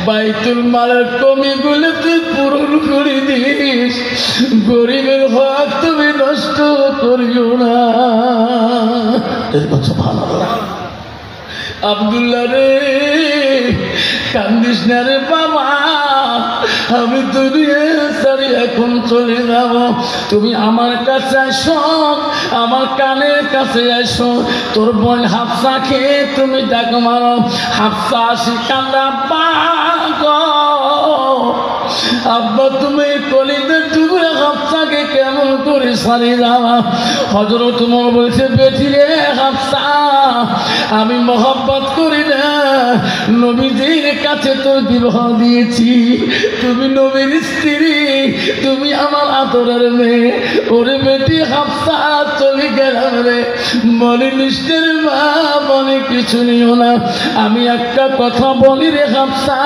বাইতুল মালের কমিগুলো তুই পূরণ করে দিস, গরিবের হক তুমি নষ্ট করিও না। আব্দুল্লাহ রে কান্দিস না রে বাবা, আমি দুনিয়া ছেড়ে এখন চলে যাব, তুমি আমার কাছে আসো, আমার কানের কাছে আসো, তোর বোন হাফসাকে তুমি ডাক মারো। হাফসা আসি কান্দা, আব্বা গো আব্বা তুমি কলিতে ডুবে হাফসাকে কেমন করে সারি যাওয়া? হযরত ওমর বলছে বেটি রে হাফসা আমি মহব্বত করি না, নবীজির কাছে তোর বিবাহ দিয়েছি, তুমি নবীর স্ত্রী, তুমি আমার আদরের মেয়ে। ওরে বেটি হাফসা চলে গেলাম রে, মনে নিষ্ঠের মা মনে কিছু নিও না। আমি একটা কথা বলি রে হাফসা,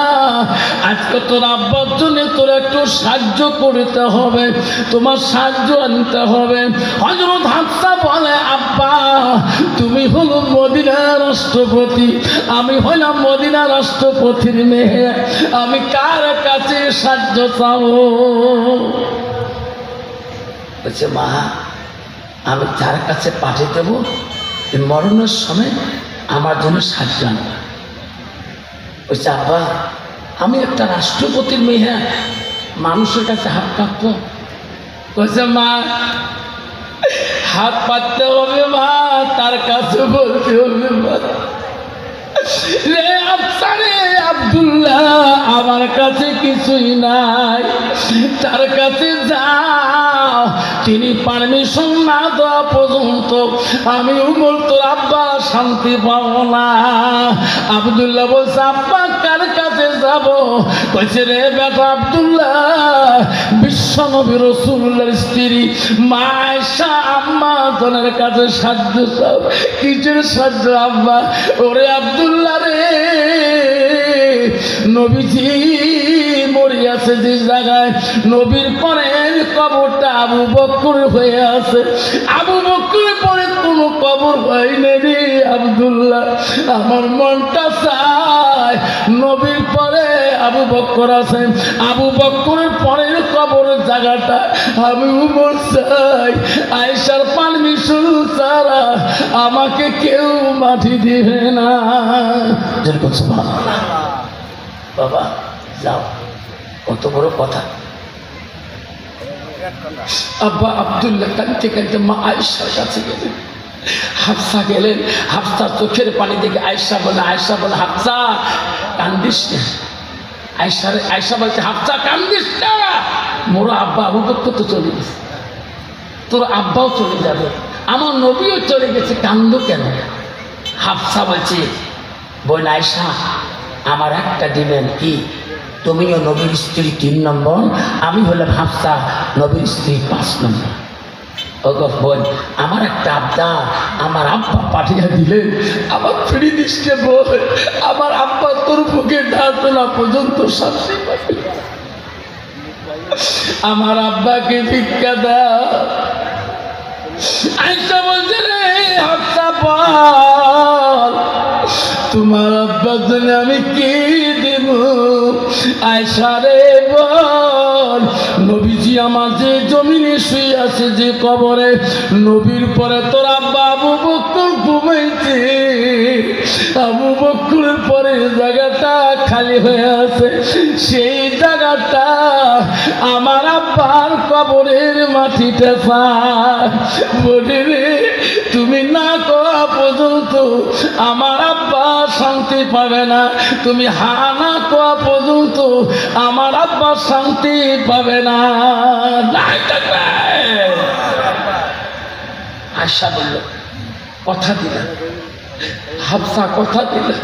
আজকে তোর আব্বার জন্য তোর একটু সাহায্য করতে হবে, তোমার সাহায্য আনতে হবে। হযরত হাফসা বলে আব্বা তুমি হলো মদিনার রাষ্ট্রপতি, আমি হইলাম মদিনা রাষ্ট্রপতির মেয়ে, আমি কার কাছে সাহায্য চাবো? বলছে মা আমি যার কাছে পাঠিয়ে দেবো মরণের সময় আমার জন্য সাহায্য আনবে। বলছে আব্বা আমি একটা রাষ্ট্রপতির মেয়ে, মানুষের কাছে হাত কাঁপবো, কইছে মা হাত পাততে হবে মা, তার কাছে বলতে হবে মা, রে আফসারে আব্দুল্লাহ আমার কাছে কিছুই নাই, তার কাছে যাও, তিনি পারমিশন না দেওয়া পর্যন্ত আমি উমর তোর আব্বা শান্তি পাবো না। আব্দুল্লাহ বলছে আব্বা কার কাছে যাব? কইছে রে বেটা আব্দুল্লাহ, বিশ্বনবী রাসূলুল্লাহর স্ত্রী মা আয়েশা আম্মা তোর কাছে সাহায্য চাও। কিসের সাহায্য আব্বা? ওরে আব্দুল্লাহ রে, নবীজি মরিয়াছে যে জায়গায়, নবীর পরের কবরটা আবু বকর হয়ে আছে, আবু বকরের পরে কোনো কবর হয়নি রে আব্দুল্লাহ। আমার মনটা চায় নবীর পরে আবু বকর আছে, আবু বকরের পরের কবরের জায়গাটা আমি উমর চাই। আয়েশার পারমিশন ছাড়া আমাকে কেউ মাটি দিবে না। যেরকম সুবহানাল্লাহ। বাবা যাও, কত বড় কথা। আব্বা আব্দুল্লাহ কাঁদতে কাঁদতে মা আয়েশার কাছে গেলেন, হাফসা গেলেন, হাফসা চোখের পানি দেখে আয়েশা বলে হাফসা কান্দিস না। আয়েশা বলছে হাফসা কান্দিস না, মোর আব্বা আবু বকর তো চলে গেছে, তোর আব্বাও চলে যাবে, আমার নবীও চলে গেছে, কান্দো কেন? হাফসা বলছে বোন আয়েশা আমার একটা দিবেন কি, তুমিও নবীর স্ত্রী 3 নম্বর, আমি হলাম হাফসা নবীর স্ত্রী 5 নম্বর। ওগো বোন আমার একটা আব্দা, আমার আব্বা পাঠিয়ে দিলেন, আমার ফিরি দিচ্ছে বোন, আমার আব্বা তোর বুকে ডাকতো না পর্যন্ত শান্তি পাবে, আমার আব্বাকে ভিক্ষা দাও। আয়েশা বলছে রে হাফসা বল তোমার আব্বার জন্য আমি কি দেব? আয়েশা রে বল নবীজি আমার যে জমিনে শুয়ে আছে যে কবরে, নবীর পরে তোর আব্বা আবু বকর ঘুমাইছে, আবু বকরের পরে জায়গাটা খালি হয়ে আছে, সেই জায়গাটা আমার আব্বার কবরের মাটিটা চায়। বলে রে তুমি না করা পর্যন্ত আমার আব্বা শান্তি পাবে না, তুমি হা না করা পর্যন্ত আমার আব্বা শান্তি পাবে না। আয়েশা বলল কথা দিলেন, হাফসা কথা দিলেন,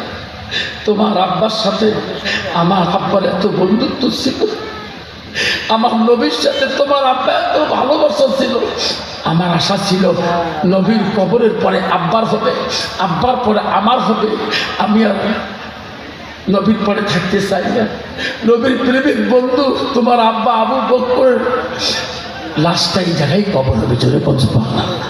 তোমার আব্বার সাথে আমার আব্বার এত বন্ধুত্ব ছিল, আমার নবীর সাথে তোমার আব্বা এত ভালোবাসা ছিল, আমার আশা ছিল নবীর কবরের পরে আব্বার হবে, আব্বার পরে আমার হবে, আমি আর নবীর পরে থাকতে চাই না। নবীর প্রেমিক বন্ধু তোমার আব্বা আবু বকর লাশটা এই জায়গায় কবর হবে। জোরে বলতে পারলাম না।